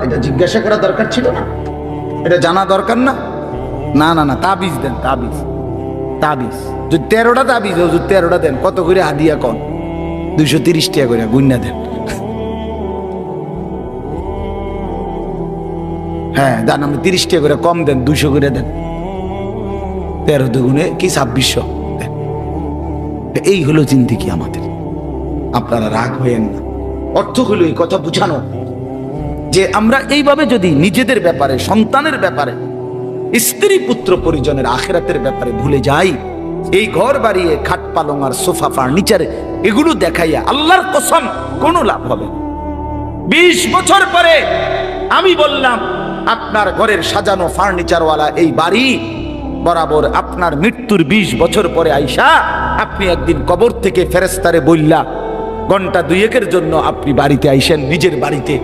এটা জিজ্ঞাসা করা দরকার ছিল না? এটা জানা দরকার না? না না না, তাবিজ দেন, তাবিজ। তাবিজ যদি 13টা তাবিজ হুজুর, 13টা দেন। কত করে হাদিয়া কন? 230 টাকা করে গুন্না দেন। হ্যাঁ দেন, আপনি 30 টাকা করে কম দেন, 200 করে দেন। 13 দুগুণে কি 2600 দেন। এই হলো জিন্দেগি আমাদের। আপনারা রাগ হয়েন না। অর্থ হলো এই কথা বুঝানো, যে আমরা এইভাবে যদি নিজেদের ব্যাপারে, সন্তানের ব্যাপারে, স্ত্রী পুত্র পরিজনের আখিরাতের ব্যাপারে ভুলে যাই, এই ঘর বাড়িয়ে খাট পালং আর সোফা ফার্নিচারে এগুলো দেখাইয়া আল্লাহর কসম কোনো লাভ হবে না। 20 বছর পরে আমি বললাম, আপনার ঘরের সাজানো ফার্নিচারওয়ালা এই বাড়ি বরাবর আপনার মৃত্যুর 20 বছর পরে আইসা আপনি একদিন কবর থেকে ফেরেশতারে বললা, ঘন্টা 2-1 জন্য আপনি বাড়িতে আইসেন, নিজের বাড়িতে।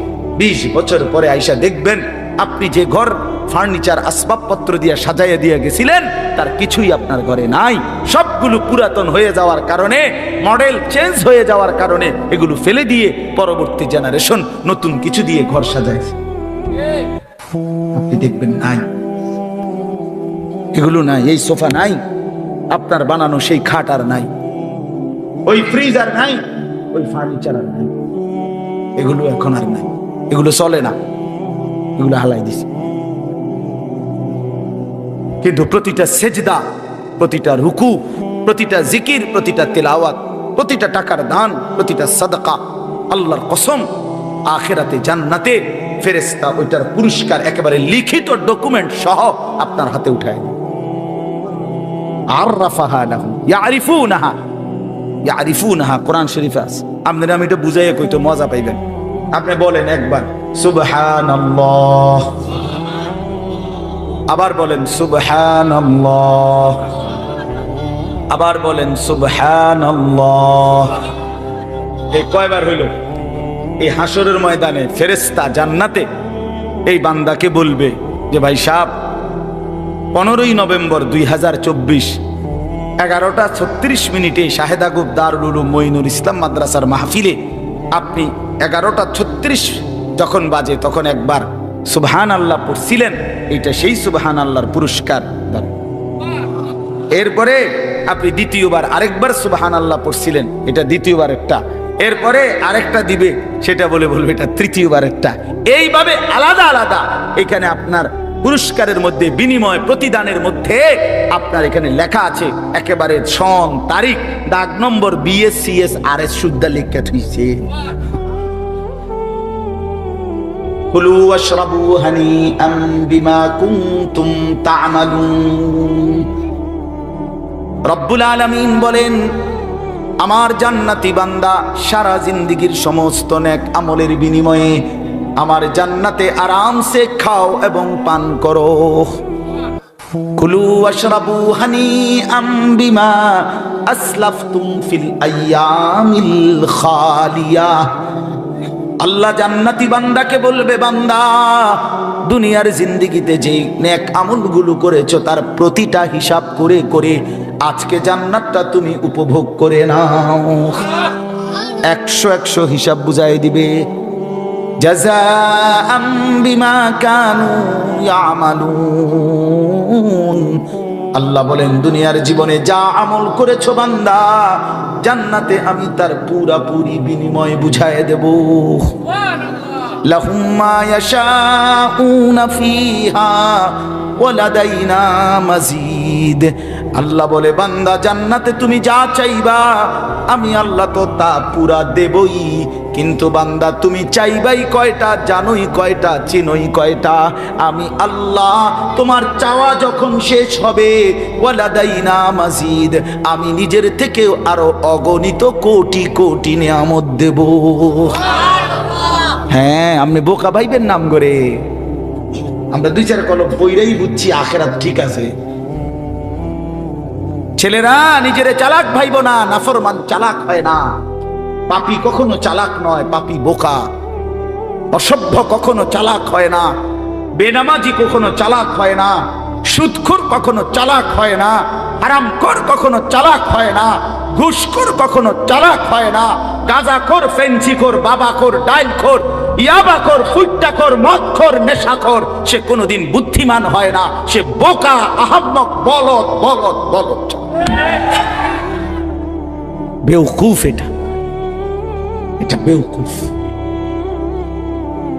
20 বছর পরে আইসা দেখবেন আপনি যে ঘর ফার্নিচার আসবাবপত্র দিয়ে সাজাইয়া দিয়ে গেছিলেন, তার কিছুই আপনার ঘরে নাই। সবগুলো পুরাতন হয়ে যাওয়ার কারণে, মডেল চেঞ্জ হয়ে যাওয়ার কারণে এগুলো ফেলে দিয়ে পরবর্তী জেনারেশন নতুন কিছু দিয়ে ঘর সাজাইছে। আপনি দেখবেন নাই, এগুলো নাই। এই সোফা নাই, আপনার বানানো সেই খাট আর নাই, ওই ফ্রিজ আর নাই, ওই ফার্নিচার আর নাই, এগুলো এখন আর নাই, এগুলো চলে না, এগুলো হালাই দিছে। কিন্তু প্রতিটা সেজদা, প্রতিটা রুকু, প্রতিটা জিকির, প্রতিটা তেলাওয়াত, প্রতিটা টাকার দান, প্রতিটা সাদাকা, আল্লাহর কসম আখিরাতে জান্নাতে ফেরেশতা ওইটার পুরস্কার একেবারে লিখিত ডকুমেন্ট সহ আপনার হাতে উঠায়। আররাফাহা লাহুম ইয়ারিফুনাহা, ইয়ারিফুনাহা কোরআন শরীফে আছে। আপনারা আমি এটা বুঝাইয়া কইতো মজা পাইবেন। আপনি বলেন একবার সুবহানাল্লাহ, আবার বলেন সুবহানাল্লাহ, আবার বলেন সুবহানাল্লাহ। এই কয়বার হইল? এই হাসরের ময়দানে ফেরেশতা জান্নাতে এই বান্দাকে বলবে যে ভাই সাহেব, 15ই নভেম্বর 2024 11টা 36 মিনিটে শাহেদা গুব দারুল উলুম মঈনুল ইসলাম মাদ্রাসার মাহফিলে আপনি 11টা 36 যখন বাজে তখন একবার সুবহান আল্লাহ পড়ছিলেন, এইটা সেই সুবহান আল্লাহর পুরস্কার। এরপরে আপনি দ্বিতীয়বার আরেকবার সুবহানাল্লাহ পড়ছিলেন, এটা দ্বিতীয়বার একটা, এরপরে আরেকটা দিবে, সেটা বলবে এটা তৃতীয়বার একটা। এইভাবে আলাদা আলাদা এখানে আপনার পুরস্কারের মধ্যে, বিনিময় প্রতিদানের মধ্যে আপনার এখানে লেখা আছে একেবারে সন, তারিখ, দাগ নম্বর, BS CS RS শুদ্ধা লিখে থইছে। কুলু ওয়াশরাবু হানিআম বিমা কুনতুম তা'মালুন। রব্বুল আলামিন বলেন, আমার জান্নাতি বান্দা সারা জিন্দেগীর সমস্ত নেক আমলের বিনিময়ে আমার জান্নাতে আরামসে খাও এবং পান করো। কুলু ওয়াশরাবু হানিআম বিমা আসলাফতুম ফিল আইয়ামিল খালিয়া। আল্লাহ জান্নাতি বান্দাকে বলবে, বান্দা দুনিয়ার জিন্দেগিতে যেই নেক আমলগুলো করেছো তার প্রতিটা হিসাব করে করে আজকে জান্নাতটা তুমি উপভোগ করে নাও। 100 হিসাব বুঝাই দিবে। জাযাআম বিমা কানু ইয়ামালুন। আল্লাহ বলেন, দুনিয়ার জীবনে যা আমল করেছো বান্দা, জান্নাতে আমি তার পুরাপুরি বিনিময় বুঝায় দেব। লাহুম মা ইয়াশাউনা ফিহা ওয়া লাদাইনা মাজিদ। আল্লাহ বলে, বান্দা জান্নাতে তুমি যা চাইবা আমি আল্লাহ তো তা পুরা দেবই, কিন্তু বান্দা তুমি চাইবাই কয়টা, জানোই কয়টা, চিনোই কয়টা? আমি আল্লাহ তোমার চাওয়া যখন শেষ হবে, ওয়ালাদাইনা মাজিদ, আমি নিজের থেকেও আরো অগণিত কোটি কোটি নিয়ামত দেব। হ্যাঁ, আপনি বোকা ভাইবেন নাম করে, আমরা 2-4 কলম বইরাই বুঝছি আখেরাত ঠিক আছে। ছেলেরা নিজেরে চালাক ভাইব না, নাফরমান চালাক হয় না। পাপী কখনো চালাক নয়, পাপী বোকা। অসভ্য কখনো চালাক হয় না, বেনামাজি কখনো চালাক হয় না, সুদখোর কখনো চালাক হয় না, হারামখোর কখনো চালাক হয় না, ঘুষখোর কখনো চালাক হয় না, গাঁজাখোর, ফেন্সিখোর, বাবাখোর, ডাইলখোর, ইয়াবাখোর, ফুট্টাখোর, মদখোর, নেশাখোর, সে কোনোদিন বুদ্ধিমান হয় না। সে বোকা, আহাম্মক, বলদ বলদ বলদ, বেওকুফ। এটা বেওকুফ।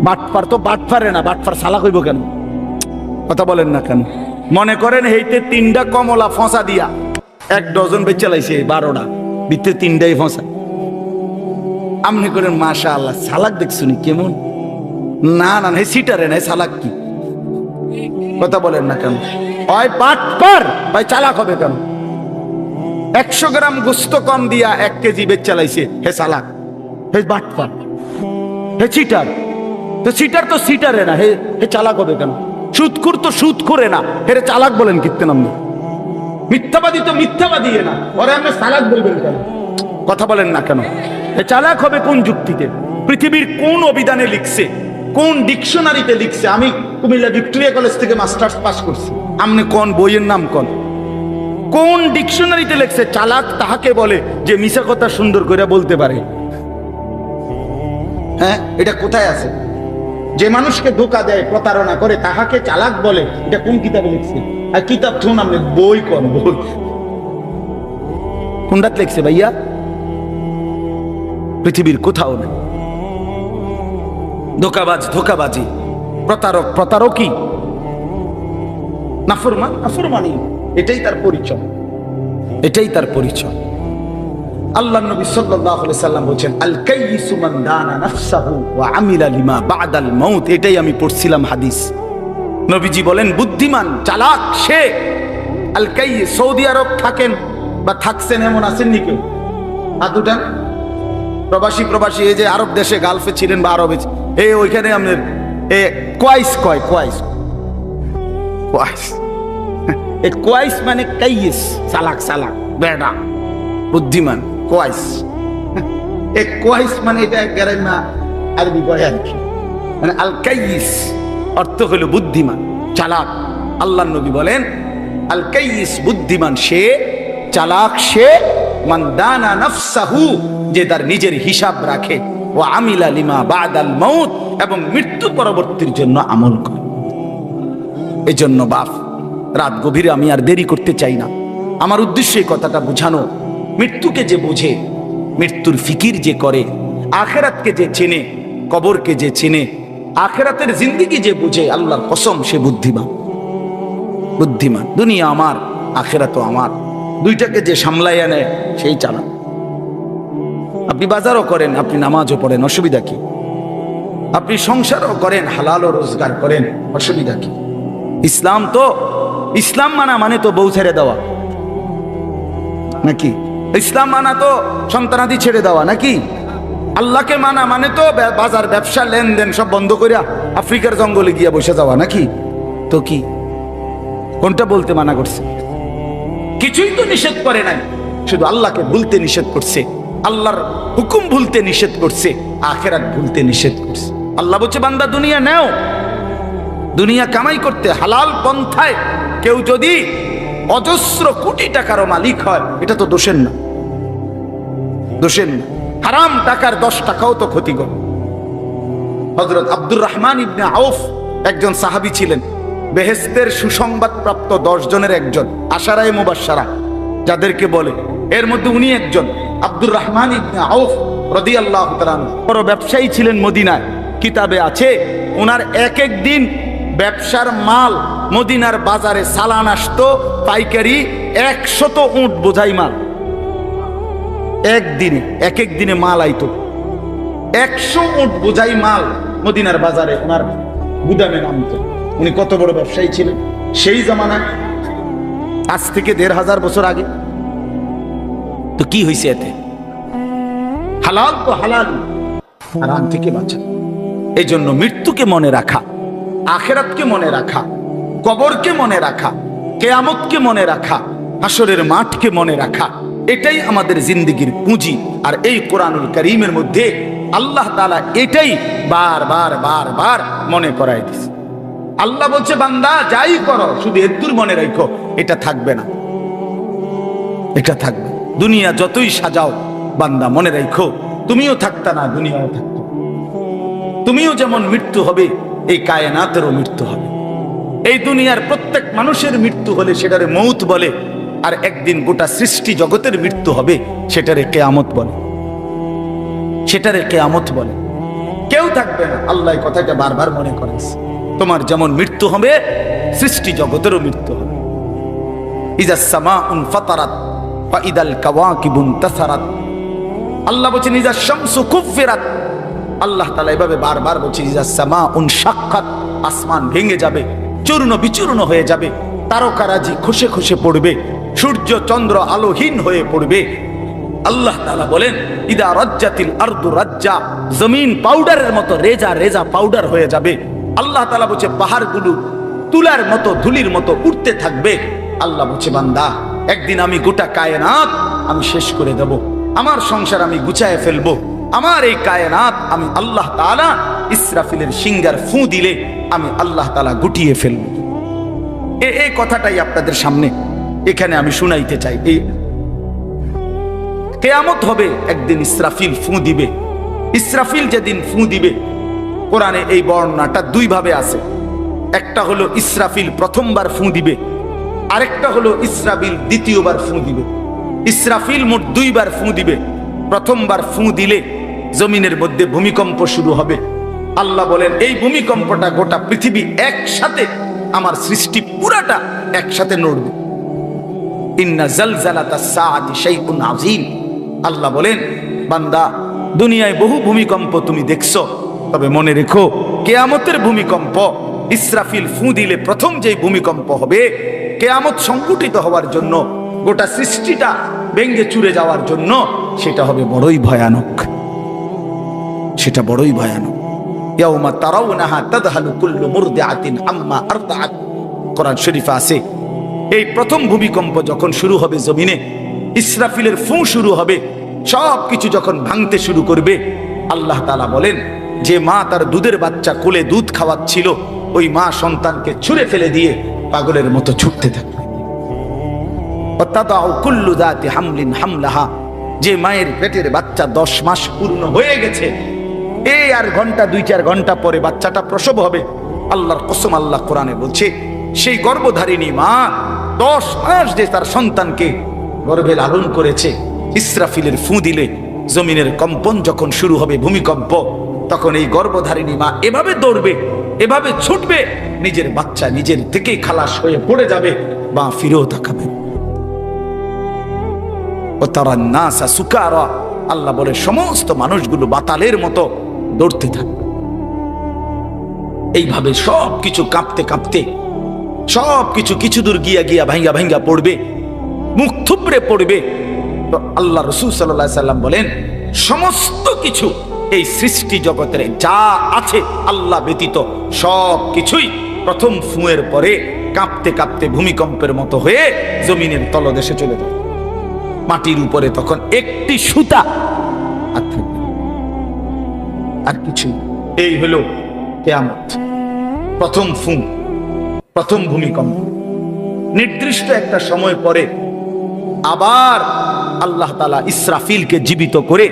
বাটপার তো বাটপারে না, বাটপার সালাক হইব কেন? কথা বলেন না কেন? মনে করেন এইতে 3টা কমলা ফসা দিয়া 1 ডজন বেচে লাইছে, 12টা ভিতরে 3টাই ফসা। আমনি করেন মাশাআল্লাহ, সালাক দেখছুনি কেমন? না না, হে সিটারে না, সালাক কি? কথা বলেন না কেন? ওই বাটপার ভাই চালাক হবে কেন? 100 গ্রাম গোস্ত কম দিয়া 1 কেজি বেচে লাইছে, হে সালাক, হে বাটপার, হে সিটার। তো সিটার তো সিটারে না, হে চালাক হবে কেন? সুদখোর তো সুদ করে না, হেরে চালাক বলেন কিত্তে নাম? মিথ্যাবাদী তো মিথ্যাবাদী না, ওরে আপনি চালাক বলবেন কেন? কথা বলেন না কেন? হে চালাক হবে কোন যুক্তিতে? পৃথিবীর কোন অভিধানে লিখছে, কোন ডিকশনারিতে লিখছে? আমি কুমিল্লা ভিক্টোরিয়া কলেজ থেকে মাস্টার্স পাস করছি, আপনি কোন বইয়ের নাম কোন ডিকশনারিতে লিখছে চালাক তাহাকে বলে যে মিছা কথা সুন্দর করে বলতে পারে? হ্যাঁ, এটা কোথায় আছে? যে মানুষকে ধোঁকা দেয়, প্রতারণা করে, তাহাকে চালাক বলে, এটা কোন কিতাবে লিখছে? আর কিতাব শুন, আপনি বই কোন বই কোনটা লিখছে ভাইয়া? পৃথিবীর কোথাও নেই। ধোঁকাবাজ ধোঁকাবাজি, প্রতারক প্রতারকই, নাফরমান নাফরমানি, এটাই তার পরিচয়, এটাই তার পরিচয়। আল্লাহ নবী সাল্লাল্লাহু আলাইহি সাল্লাম বলেন, আল কাইয়িসু মান দানা নাফসাহু ওয়া আমিলা লিমা বা'দাল মাউত। এটাই আমি পড়ছিলাম হাদিস। নবীজি বলেন, বুদ্ধিমান চালাক সে। আল কাইয়িস, সৌদি আরব থাকেন বা থাকছেন এমন আছেন নি কেউ? হাত উঠান। প্রবাসী এই যে আরব দেশে, গালফে ছিলেন বা আরবে, ওইখানে আমাদের কোয়াইস কয়, কোয়াইস কোয়াইস মানে কাইয়িস, চালাক চালাক বেড়া বুদ্ধিমান, কোয়াইস। কোয়াইস মানে এটা গ্রামা আরবি কয় আর কি, মানে আল কাইয়িস অর্থ হলো বুদ্ধিমান চালাক। আল্লাহ নবী বলেন, আল কাইয়িস বুদ্ধিমান সে, চালাক সে, মান দানা নাফসাহু যে তার নিজের হিসাব রাখে, ও আমিলা লিমা বা'দাল মাউত এবং মৃত্যু পরবর্তীর জন্য আমল করে। এজন্য বাপ, রাত গভীরে আমি আর দেরি করতে চাই না, আমার উদ্দেশ্য এই কথাটা বুঝানো, মৃত্যুকে যে বোঝে, মৃত্যুর ফিকির যে করে, আখেরাতকে যে চেনে, কবরকে যে চেনে, আখেরাতের জিন্দেগি যে বুঝে, আল্লাহর কসম সে বুদ্ধিমান। বুদ্ধিমান। দুনিয়া আমার, আখেরাতও আমার, দুইটাকে যে সামলাইয়া নেয় সেই চালান। আপনি বাজারও করেন, আপনি নামাজও পড়েন, অসুবিধা কি? আপনি সংসারও করেন, হালালও রোজগার করেন, অসুবিধা কি? ইসলাম তো, ইসলাম মানা মানে তো বউ ছেড়ে দেওয়া নাকি? ইসলাম মানা তো সন্তানাদি ছেড়ে দেওয়া নাকি? আল্লাহকে মানা মানে তো বাজার ব্যবসা লেনদেন সব বন্ধ করিয়া আফ্রিকার জঙ্গলে গিয়া বসে যাওয়া নাকি? তো কি, কোনটা বলতে মানা করছে? কিছুই তো নিষেধ করে নাই, শুধু আল্লাহকে ভুলতে নিষেধ করছে, আল্লাহর হুকুম ভুলতে নিষেধ করছে, আখেরাত ভুলতে নিষেধ করছে। আল্লাহ বলছে বান্দা দুনিয়া নেও, দুনিয়া কামাই করতে হালাল পন্থায় কেউ যদি অজস্র কোটি টাকারও মালিক হয়, এটা তো দোষের না, দোষের না। হারাম টাকার 10 টাকাও তো ক্ষতিকর। হযরত আব্দুর রহমান ইবনে আউফ একজন সাহাবী ছিলেন, বেহেশতের সুসংবাদ প্রাপ্ত 10 জনের একজন, আশারায়ে মুবাশশারা যাদেরকে বলে, এর মধ্যে উনি একজন। আব্দুর রহমান ইবনে আউফ রাদিয়াল্লাহু তাআলা বড় ব্যবসায়ী ছিলেন মদিনায়। কিতাবে আছে ওনার এক এক দিন ব্যবসার মাল মদিনার বাজারে চালান আসতো পাইকারি 100 উট বোঝাই মাল। একদিনে, এক এক দিনে মাল আইতো 100 উট বোঝাই মাল মদিনার বাজারে ওনার গুদামে নামতো। উনি কত বড় ব্যবসায়ী ছিলেন সেই জামানায়, আজ থেকে 1500 বছর আগে। তো কি হয়েছে এতে? হালাল তো হালাল, হারাম থেকে বাঁচা। এই জন্য মৃত্যুকে মনে রাখা, আখেরাতকে মনে রাখা, কবরকে মনে রাখা, কিয়ামতকে মনে রাখা, হাসরের মাঠকে মনে রাখা, এটাই আমাদের জিন্দেগির পুঁজি। আর এই কোরআনুল কারীমের মধ্যে আল্লাহ তাআলা এটাই বারবার বারবার মনে করাই দিয়েছে। আল্লাহ বলছে বান্দা যাই করো শুধু এদ্দুর মনে রাখো, এটা থাকবে না, এটা থাকবে। দুনিয়া যতই সাজাও বান্দা মনে রাখো তুমিও থাকতা না, দুনিয়াও থাকতো। তুমিও যেমন মৃত্যু হবে, এই কায়নাতেরও মৃত্যু হবে। এই দুনিয়ার প্রত্যেক মানুষের মৃত্যু হলে সেটারে মৌত বলে, আর একদিন গোটা সৃষ্টি জগতের মৃত্যু হবে, সেটারে কিয়ামত বলে, সেটারে কিয়ামত বলে। কেউ থাকবে না, আল্লাহ কথাটা বারবার মনে করেছে। তোমার যেমন মৃত্যু হবে, সৃষ্টি জগতেরও মৃত্যু হবে। ইজাস সামাউন ফাতারাত ওয়া ইদাল কাওয়াকিবুন তাসারাত। আল্লাহ বলেন ইজাস শামসু কুফিরাত। আল্লাহ তাআলা এভাবে বারবার বলছে ইজাস সামাউন শাক্কাত, আসমান ভেঙে যাবে, চূর্ণ বিচূর্ণ হয়ে যাবে, তারকারাজি খসে খসে পড়বে, সূর্য চন্দ্র আলোহীন হয়ে পড়বে। আল্লাহ তাআলা বলেন ইদা রাজ্জাতিল আরদু রাজ্জা, জমিন পাউডারের মতো রেজা রেজা পাউডার হয়ে যাবে। আল্লাহ তাআলা বলছে পাহাড়গুলো তুলার মতো ধুলির মতো উঠতে থাকবে। আল্লাহ বলছে বান্দা একদিন আমি গোটা কায়নাত আমি শেষ করে দেব, আমার সংসার আমি গুছায় ফেলবো, আমার এই কায়নাত আমি আল্লাহ তাআলা ইসরাফিলের সিঙ্গার ফু দিলে আমি আল্লাহ তাআলা গুটিয়ে ফেলবো। এই কথাটাই আপনাদের সামনে এখানে আমি শুনাইতে চাই। এই কিয়ামত হবে, একদিন ইসরাফিল ফু দিবে। ইসরাফিল যেদিন ফু দিবে, কোরআনে এই বর্ণনাটা 2 ভাবে আছে। একটা হলো ইসরাফিল প্রথমবার ফু দিবে, আরেকটা হলো ইসরাফিল দ্বিতীয়বার ফু দিবে। ইসরাফিল মোট 2 বার ফু দিবে। প্রথমবার ফু দিলে জমিনের মধ্যে ভূমিকম্প শুরু হবে। আল্লাহ বলেন এই ভূমিকম্পটা গোটা পৃথিবী একসাথে, আমার সৃষ্টি পুরাটা একসাথে নড়বে। ইন্না জালজালাতাস সাআতি শাইউন আযীম। আল্লাহ বলেন বান্দা দুনিয়ায় বহু ভূমিকম্প তুমি দেখছো, তবে মনে রেখো কিয়ামতের ভূমিকম্প, ইসরাফিল ফু দিলে প্রথম যে ভূমিকম্প হবে, কিয়ামত সংঘটিত হওয়ার জন্য, গোটা সৃষ্টিটা ভেঙে চুরে যাওয়ার জন্য, সেটা হবে বড়ই ভয়ানক, সেটা বড়ই ভয়ানক। ইয়াউমা তারাউনাহা তাযহালু কুল্লু মুরদিআতিন আম্মা আরদাআত। কোরআন শরীফে আছে এই প্রথম ভূমিকম্প যখন শুরু হবে জমিনে, ইসরাফিলের ফু শুরু হবে, সব কিছু যখন ভাঙতে শুরু করবে, আল্লাহ তাআলা বলেন যে মা তার দুধের বাচ্চা কোলে দুধ খাওয়াচ্ছিল, ওই মা সন্তানকে ছুঁড়ে ফেলে দিয়ে পাগলের মতো ছুটতে থাকবে। ওয়াতাদাউ কুল্লু যাতি হামলিন হামলাহা, যে মায়ের পেটের বাচ্চা 10 মাস পূর্ণ হয়ে গেছে, এই আর ঘন্টা 2-4 ঘন্টা পরে বাচ্চাটা প্রসব হবে। আল্লাহর কসম, আল্লাহ কোরআনে বলছে সেই গর্ভধারিণী মা 10 মাস যে তার সন্তানকে গর্ভে লালন করেছে, ইসরাফিলের ফু দিলে জমিনের কম্পন যখন শুরু হবে, ভূমিকম্প, তখন এই গর্ভধারিণী মা এভাবে দৌড়বে, এভাবে ছুটবে, নিজের বাচ্চা নিজের থেকেই খালাস হয়ে পড়ে যাবে, বা ফিরেও তাকাবে। ও তারা নাসা সুকারা, আল্লাহ বলে সমস্ত মানুষগুলো বাতালের মতো দৌড়তে থাকবে। এইভাবে সব কিছু কাঁপতে কাঁপতে সব কিছু কিছু দূর গিয়া গিয়া ভাঙ্গা ভাঙ্গা পড়বে, মুখ থুবড়ে পড়বে। তো আল্লাহ রাসূল সাল্লাল্লাহু আলাইহি সাল্লাম বলেন, সমস্ত কিছু এই সৃষ্টি জগতের যা আছে আল্লাহ ব্যতীত সব কিছুই প্রথম ফুঁয়ের পরে কাঁপতে কাঁপতে ভূমিকম্পের মতো হয়ে জমিনের তলদেশে চলে যায়। মাটির উপরে তখন একটি সুতা আর থাকবে না, আর কিছু। এই হলো কিয়ামত, প্রথম ফুঁ, প্রথম ভূমিকম্প। নির্দিষ্ট একটা সময় পরে আবার আল্লাহ তাআলা ইসরাফিলকে জীবিত করে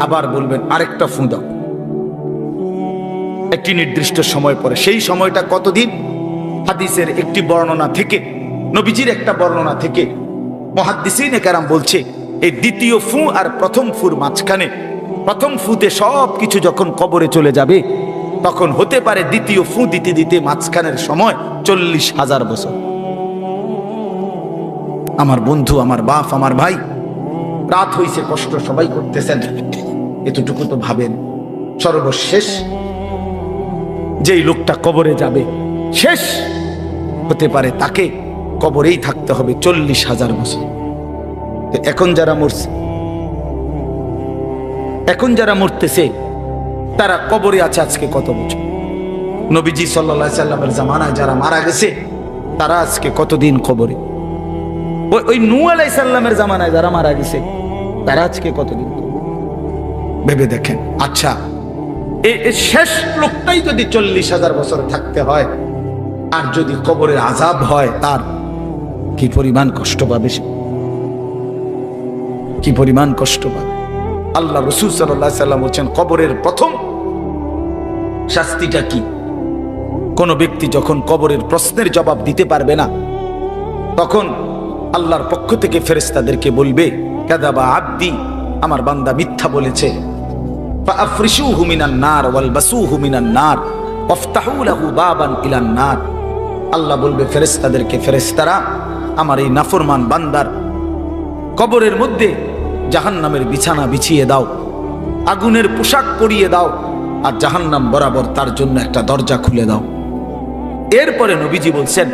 আবার বলবেন আরেকটা ফুঁ দাও, একটি নির্দিষ্ট সময় পরে। সেই সময়টা কতদিন? হাদিসের একটি বর্ণনা থেকে, নবীজির একটা বর্ণনা থেকে মুহাদ্দিসিনে কেরাম বলছে, এই দ্বিতীয় ফু আর প্রথম ফুর মাঝখানে, প্রথম ফুতে সব কিছু যখন কবরে চলে যাবে, তখন হতে পারে দ্বিতীয় ফু দিতে দিতে মাঝখানের সময় 40,000 বছর। আমার বন্ধু, আমার বাপ, আমার ভাই, রাত হইছে, কষ্ট সবাই করতেছেন, এতটুকু তো ভাবেন, সর্বশেষ যেই লোকটা কবরে যাবে, শেষ হতে পারে তাকে কবরেই থাকতে হবে 40,000 বছর। এখন যারা মরছে, এখন যারা মরতেছে, তারা কবরে আছে আজকে কত বছর? নবীজি সাল্লাল্লাহু আলাইহি সাল্লামের জামানায় যারা মারা গেছে, তারা আজকে কতদিন কবরে? ওই নূহ আলাইহিস সালামের জামানায় যারা মারা গেছে, তারা আজকে কতদিন? ভেবে দেখেন। আচ্ছা, এই শেষ লোকটাই যদি 40,000 বছর থাকতে হয়, আর যদি কবরের আযাব হয়, তার কি পরিমাণ কষ্ট পাবে সে, কি পরিমাণ কষ্ট পাবে। আল্লাহ রাসূল সাল্লাল্লাহু আলাইহি সাল্লাম বলেন, কবরের প্রথম শাস্তিটা কি? কোন ব্যক্তি যখন কবরের প্রশ্নের জবাব দিতে পারবে না, তখন আল্লাহর পক্ষ থেকে ফেরেশতাদেরকে বলবে, কাযাবা আবদি, আমার বান্দা মিথ্যা বলেছে, ফাআফরিশুহু মিনান নার ওয়ালবাসুহু মিনান নার ওয়াফতাহু লাহু বাবান ইলান নার। আল্লাহ বলবে ফেরেশতাদেরকে, ফেরেশতারা আমার এই নাফরমান বান্দার কবরের মধ্যে জাহান্নামের বিছানা বিছিয়ে দাও, আগুনের পোশাক পরিয়ে দাও, আর জাহান্নাম বরাবর তার জন্য একটা দরজা খুলে দাও। এরপরে নবীজি বলছেন,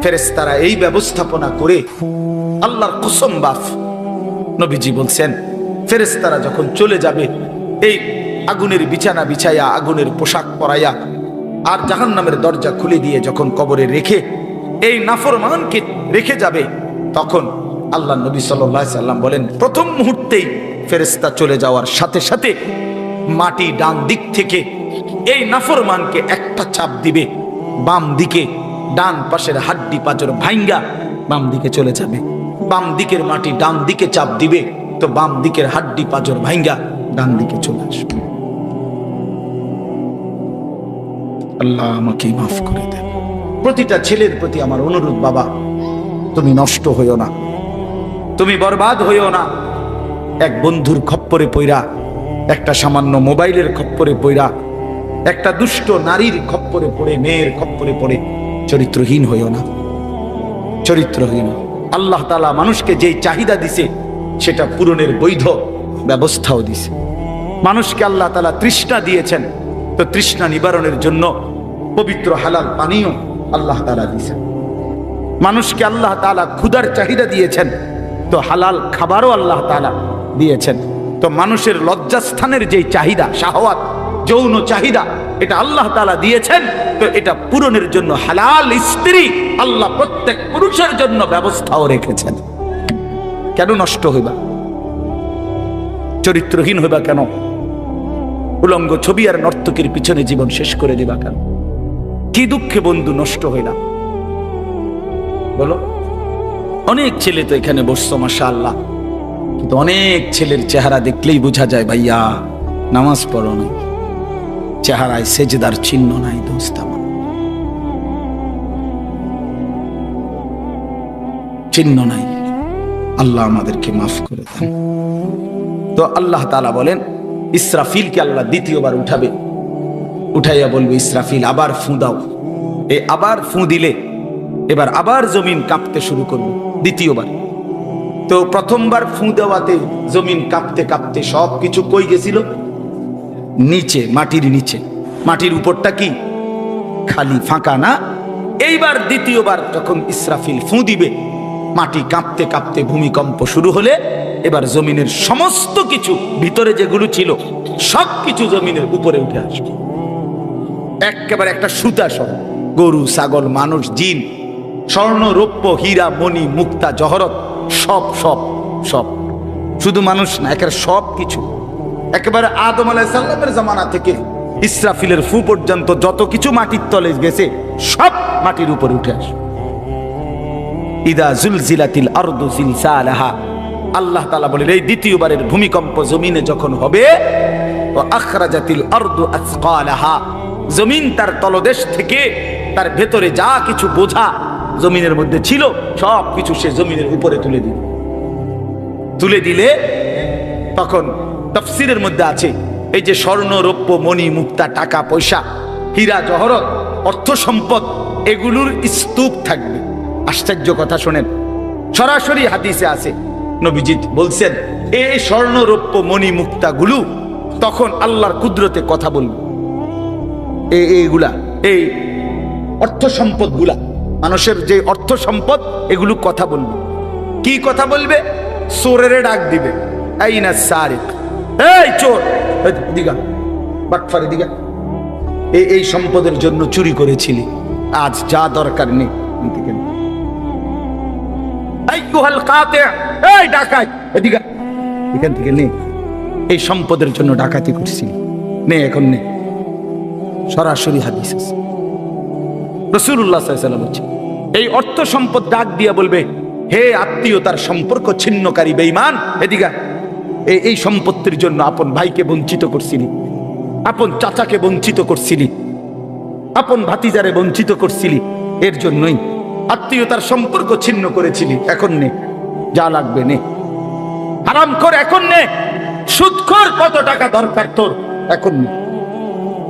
ফেরেশতারা এই ব্যবস্থাপনা করে, আল্লাহর কসম বাফ, নবীজি বলছেন, ফেরেশতারা যখন চলে যাবে, এই আগুনের বিছানা বিছাইয়া, আগুনের পোশাক পরাইয়া, আর জাহান্নামের দরজা খুলে দিয়ে যখন কবরে রেখে এই নাফরমানকে রেখে যাবে, তখন আল্লাহ নবী সাল্লাল্লাহু আলাইহি সাল্লাম বলেন, প্রথম মুহূর্তেই ফেরেশতা চলে যাওয়ার সাথে সাথে মাটি ডান দিক থেকে এই নাফরমানকে একটা চাপ দিবে, বাম দিকে, ডান পাশের হাড্ডি পাঁজর ভাঙ্গা বাম দিকে চলে যাবে। বাম দিকের মাটি ডান দিকে চাপ দিবে, তো বাম দিকের হাড্ডি পাঁজর ভাঙ্গা ডান দিকে চলে আসবে। আল্লাহ আমাকে মাফ করে দেন। প্রতিটা ছেলের প্রতি আমার অনুরোধ, বাবা তুমি নষ্ট হইও না, তুমি বরবাদ হইও না। এক বন্ধুর খপ্পরে পইরা, একটা সামান্য মোবাইলের খপ্পরে পইরা, একটা দুষ্ট নারীর খপ্পরে পড়ে, মেয়ের খপ্পরে পড়ে চরিত্রহীন হইও না, চরিত্রহীন। আল্লাহ তাআলা মানুষকে যেই চাহিদা দিছে, সেটা পূরণের বৈধ ব্যবস্থাও দিছে। মানুষকে আল্লাহ তাআলা তৃষ্ণা দিয়েছেন, তো তৃষ্ণা নিবারণের জন্য পবিত্র হালাল পানীয় আল্লাহ তাআলা দিয়েছেন। মানুষকে আল্লাহ তাআলা ক্ষুধার চাহিদা দিয়েছেন, তো হালাল খাবারও আল্লাহ তাআলা দিয়েছেন। তো মানুষের লজ্জাস্থানের যেই চাহিদা, শাহওয়াত, যৌন চাহিদা, এটা আল্লাহ তাআলা দিয়েছেন, তো এটা পূরণের জন্য হালাল স্ত্রী আল্লাহ প্রত্যেক পুরুষের জন্য ব্যবস্থাও রেখেছেন। কেন নষ্ট হইবা, চরিত্রহীন হইবা কেন? উলঙ্গ ছবি আর নর্তকীর পিছনে জীবন শেষ করে দিবা কেন? কি দুঃখে বন্ধু নষ্ট হইলাম বলো? অনেক ছেলে তো এখানে বসছো মাশাআল্লাহ, কিন্তু অনেক ছেলের চেহারা দেখলেই বোঝা যায় ভাইয়া নামাজ পড়ো না, চেহারায় সেজদার চিহ্ন নাই। দোস্ত আমার, চিহ্ন নাই। আল্লাহ আমাদেরকে মাফ করে দেন। তো আল্লাহ তাআলা বলেন ইসরাফিলকে আল্লাহ দ্বিতীয়বার উঠাবে, উঠাইয়া বলবে ইসরাফিল আবার ফু দাও। এই আবার ফু দিলে এবার আবার জমিন কাঁপতে শুরু করবে দ্বিতীয়বার। তো প্রথমবার ফু দেওয়াতে জমিন কাঁপতে কাঁপতে সব কিছু কই গেছিল? নিচে, মাটির নিচে। মাটির উপরটা কি খালি, ফাঁকা না? এইবার দ্বিতীয়বার যখন ইসরাফিল ফু দিবে, মাটি কাঁপতে কাঁপতে ভূমিকম্প শুরু হলে এবার জমিনের সমস্ত কিছু ভিতরে যেগুলো ছিল সব কিছু জমিনের উপরে উঠে আসবে একেবারে একটা সুতা সহ। গরু, ছাগল, মানুষ, জিন, স্বর্ণ, রৌপ্য, হীরা, মণি, মুক্তা, জহরত, সব সব সব। শুধু মানুষ না, একেবারে সব কিছু। একেবারে আদম আলাইহিস সালামের জামানা থেকে ইসরাফিলের ফু পর্যন্ত যত কিছু মাটির তলে গেছে সব মাটির উপরে উঠে আসবে। ইদা জুলজিলাতিল আরদু জিলজালাহা, আল্লাহ তাআলা বলেন এই দ্বিতীয়বারের ভূমিকম্প জমিনে যখন হবে, ওয়া আখরাজাতিল আরদু আসকালাহা, জমিন তার তলদেশ থেকে তার ভেতরে যা কিছু বোঝা জমিনের মধ্যে ছিল সব কিছু সে জমিনের উপরে তুলে দিল। তুলে দিলে তখন তাফসীরের মধ্যে আছে এই যে স্বর্ণ, রৌপ্য, মণি, মুক্তা, টাকা পয়সা, হীরা, জহরত, অর্থ সম্পদ, এগুলোর স্তূপ থাকবে। আশ্চর্য কথা শোনেন, সরাসরি হাদিসে আছে নবীজি বলছেন এই স্বর্ণ, রৌপ্য, মণি, মুক্তা গুলো তখন আল্লাহর কুদরতে কথা বলবে। এইগুলা, এই অর্থ সম্পদ গুলা, মানুষের যে অর্থ সম্পদ, এগুলো কথা বলবে। কি কথা বলবে? চোরের ডাক দিবে, আইনা সারিক, এই চোর, দিগা বাটফারে দিগা, এই সম্পদের জন্য চুরি করেছিলি, আজ যা দরকার নেই। এই ডাকাত, এদিকে এখান থেকে নে, এই সম্পদের জন্য ডাকাতি করছিলি, নে এখন নে। সরাসরি হাদিস আছে, রাসূলুল্লাহ সাল্লাল্লাহু আলাইহি ওয়াসাল্লাম বলছে এই অর্থ সম্পদ ডাক দিয়া বলবে, হে আত্মীয়তার সম্পর্ক ছিন্নকারী বেঈমান, এদিকে এই সম্পত্তির জন্য আপন ভাইকে বঞ্চিত করছিলি, আপন চাচাকে বঞ্চিত করছিলি, আপন ভাতিজারে বঞ্চিত করছিলি, এর জন্যই আত্মীয়তার সম্পর্ক ছিন্ন করেছিলি, এখন নে, যা লাগবে নে। হারাম কর এখন নে, সুদখোর কত টাকা দরকার তোর, এখন নে।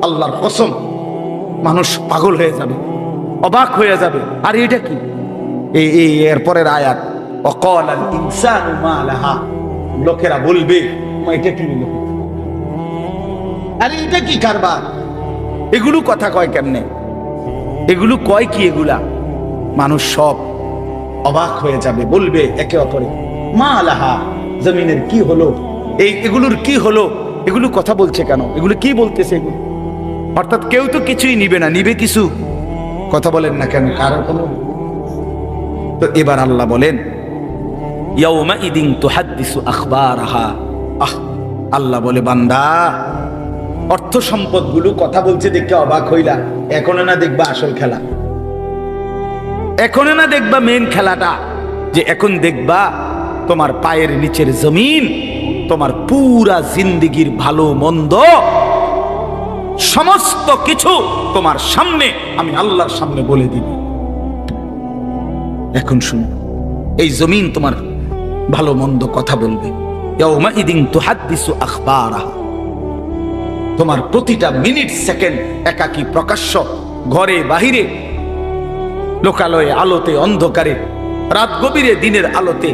আল্লাহর কসম, মানুষ পাগল হয়ে যাবে, অবাক হয়ে যাবে। আর এটা কি? এই এরপরের আয়াত, ওয়াকালাল ইনসানু মা লাহা, লোকেরা বলবে এটা কি, আরে এটা কি কারবার? এগুলো কথা কয় কেমনে? এগুলো কয় কি? এগুলা মানুষ সব অবাক হয়ে যাবে, বলবে একে অপরে মা লাহা, জমিনের কি হলো, এগুলোর কি হলো, এগুলো কথা বলছে কেন, এগুলো কি বলতেছে এগুলো? অর্থাৎ কেউ তো কিছুই নিবে না, নিবে কিছু, কথা বলেন না কেন, কারো কোনো। তো এবার আল্লাহ বলেন ইয়াউমা ইদিন তুহাদ্দিসু আখবারাহা, আল্লাহ বলে বান্দা অর্থ সম্পদ গুলো কথা বলছে দেখে অবাক হইলা, এখনো না দেখবা আসল খেলা, এখনো না দেখবা মেন খেলাটা, যে এখন দেখবা তোমার পায়ের নিচের জমিন, তোমার পুরা জিন্দেগির ভালো মন্দ সমস্ত কিছু তোমার সামনে আমি আল্লাহর সামনে বলে দিব। এখন শুনো, এই জমিন তোমার ভালো মন্দ কথা বলবে। ইয়াউমা ইদিন তুহাদ্দিসু আখবারাহা, তোমার প্রতিটা মিনিট সেকেন্ড একাকী প্রকাশ্য, ঘরে বাহিরে, লোকালয়ে, আলোতে, অন্ধকারে, রাত গভীরে, দিনের আলোতে,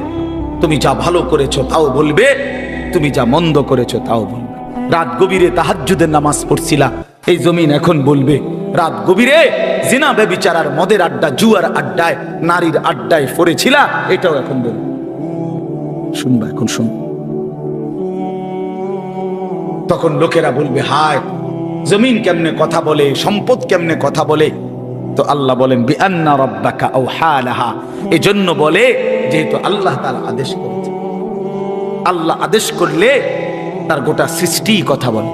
তুমি যা ভালো করেছো তাও বলবে, তুমি যা মন্দ করেছো তাও বলবে। রাত গভীরে তাহাজ্জুদের নামাজ পড়ছিলা, এই জমিন এখন বলবে রাত গভীরে জিনা, ব্যভিচার আর মদের আড্ডা, জুয়ার আড্ডায়, নারীর আড্ডায় পড়েছিলা, এটাও এখন বলবে। শুনবা, এখন শুন। তখন লোকেরা বলবে হায়, জমিন কেমনে কথা বলে, সম্পদ কেমনে কথা বলে। তো আল্লাহ বলেন বিআন্না রাব্বাকা আওহা লাহা, এজন্য বলে যেহেতু আল্লাহ তাআলা আদেশ করেছে। আল্লাহ আদেশ করলে তার গোটা সৃষ্টি কথা বলে।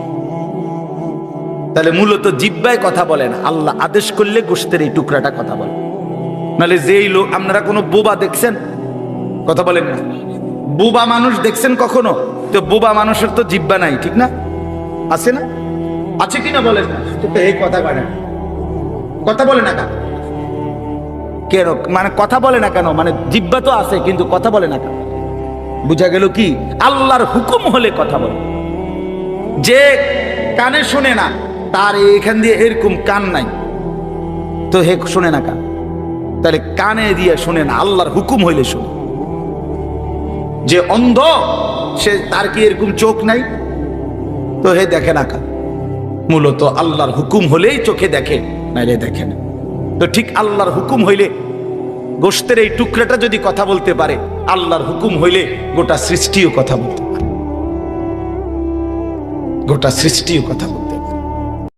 তাহলে মূলত জিহ্বায় কথা বলে না, আল্লাহ আদেশ করলে গোশতের এই টুকরাটা কথা বলে। নাহলে যেই লোক, আপনারা কোনো বোবা দেখছেন? কথা বলেন না। বোবা মানুষ দেখছেন কখনো? তো বোবা মানুষের তো জিহ্বা নাই, ঠিক না? আছে না? আছে কিনা বলেন না? তো এই কথা বলে না, কথা বলে না। কেন মানে কথা বলে না কেন, মানে জিহ্বা তো আছে কিন্তু কথা বলে না কেন? বুঝা গেল কি? আল্লাহর হুকুম হলে কথা বলে। যে কানে শুনে না, তার এখান দিয়ে এরকম কান নাই, তো হে শুনে না কান, তাহলে কানে দিয়ে শুনে না, আল্লাহর হুকুম হইলে শুনে। যে অন্ধ, সে তার কি এরকম চোখ নাই, তো হে দেখে না কান। মূলত আল্লাহর হুকুম হলেই চোখে দেখে, নাইলে দেখে না। তো ঠিক আল্লাহর হুকুম হইলে গোশতের এই টুকরাটা যদি কথা বলতে পারে, আল্লাহর হুকুম হইলে গোটা সৃষ্টিও কথা বলতে পারে, গোটা সৃষ্টিও কথা বলতে পারে।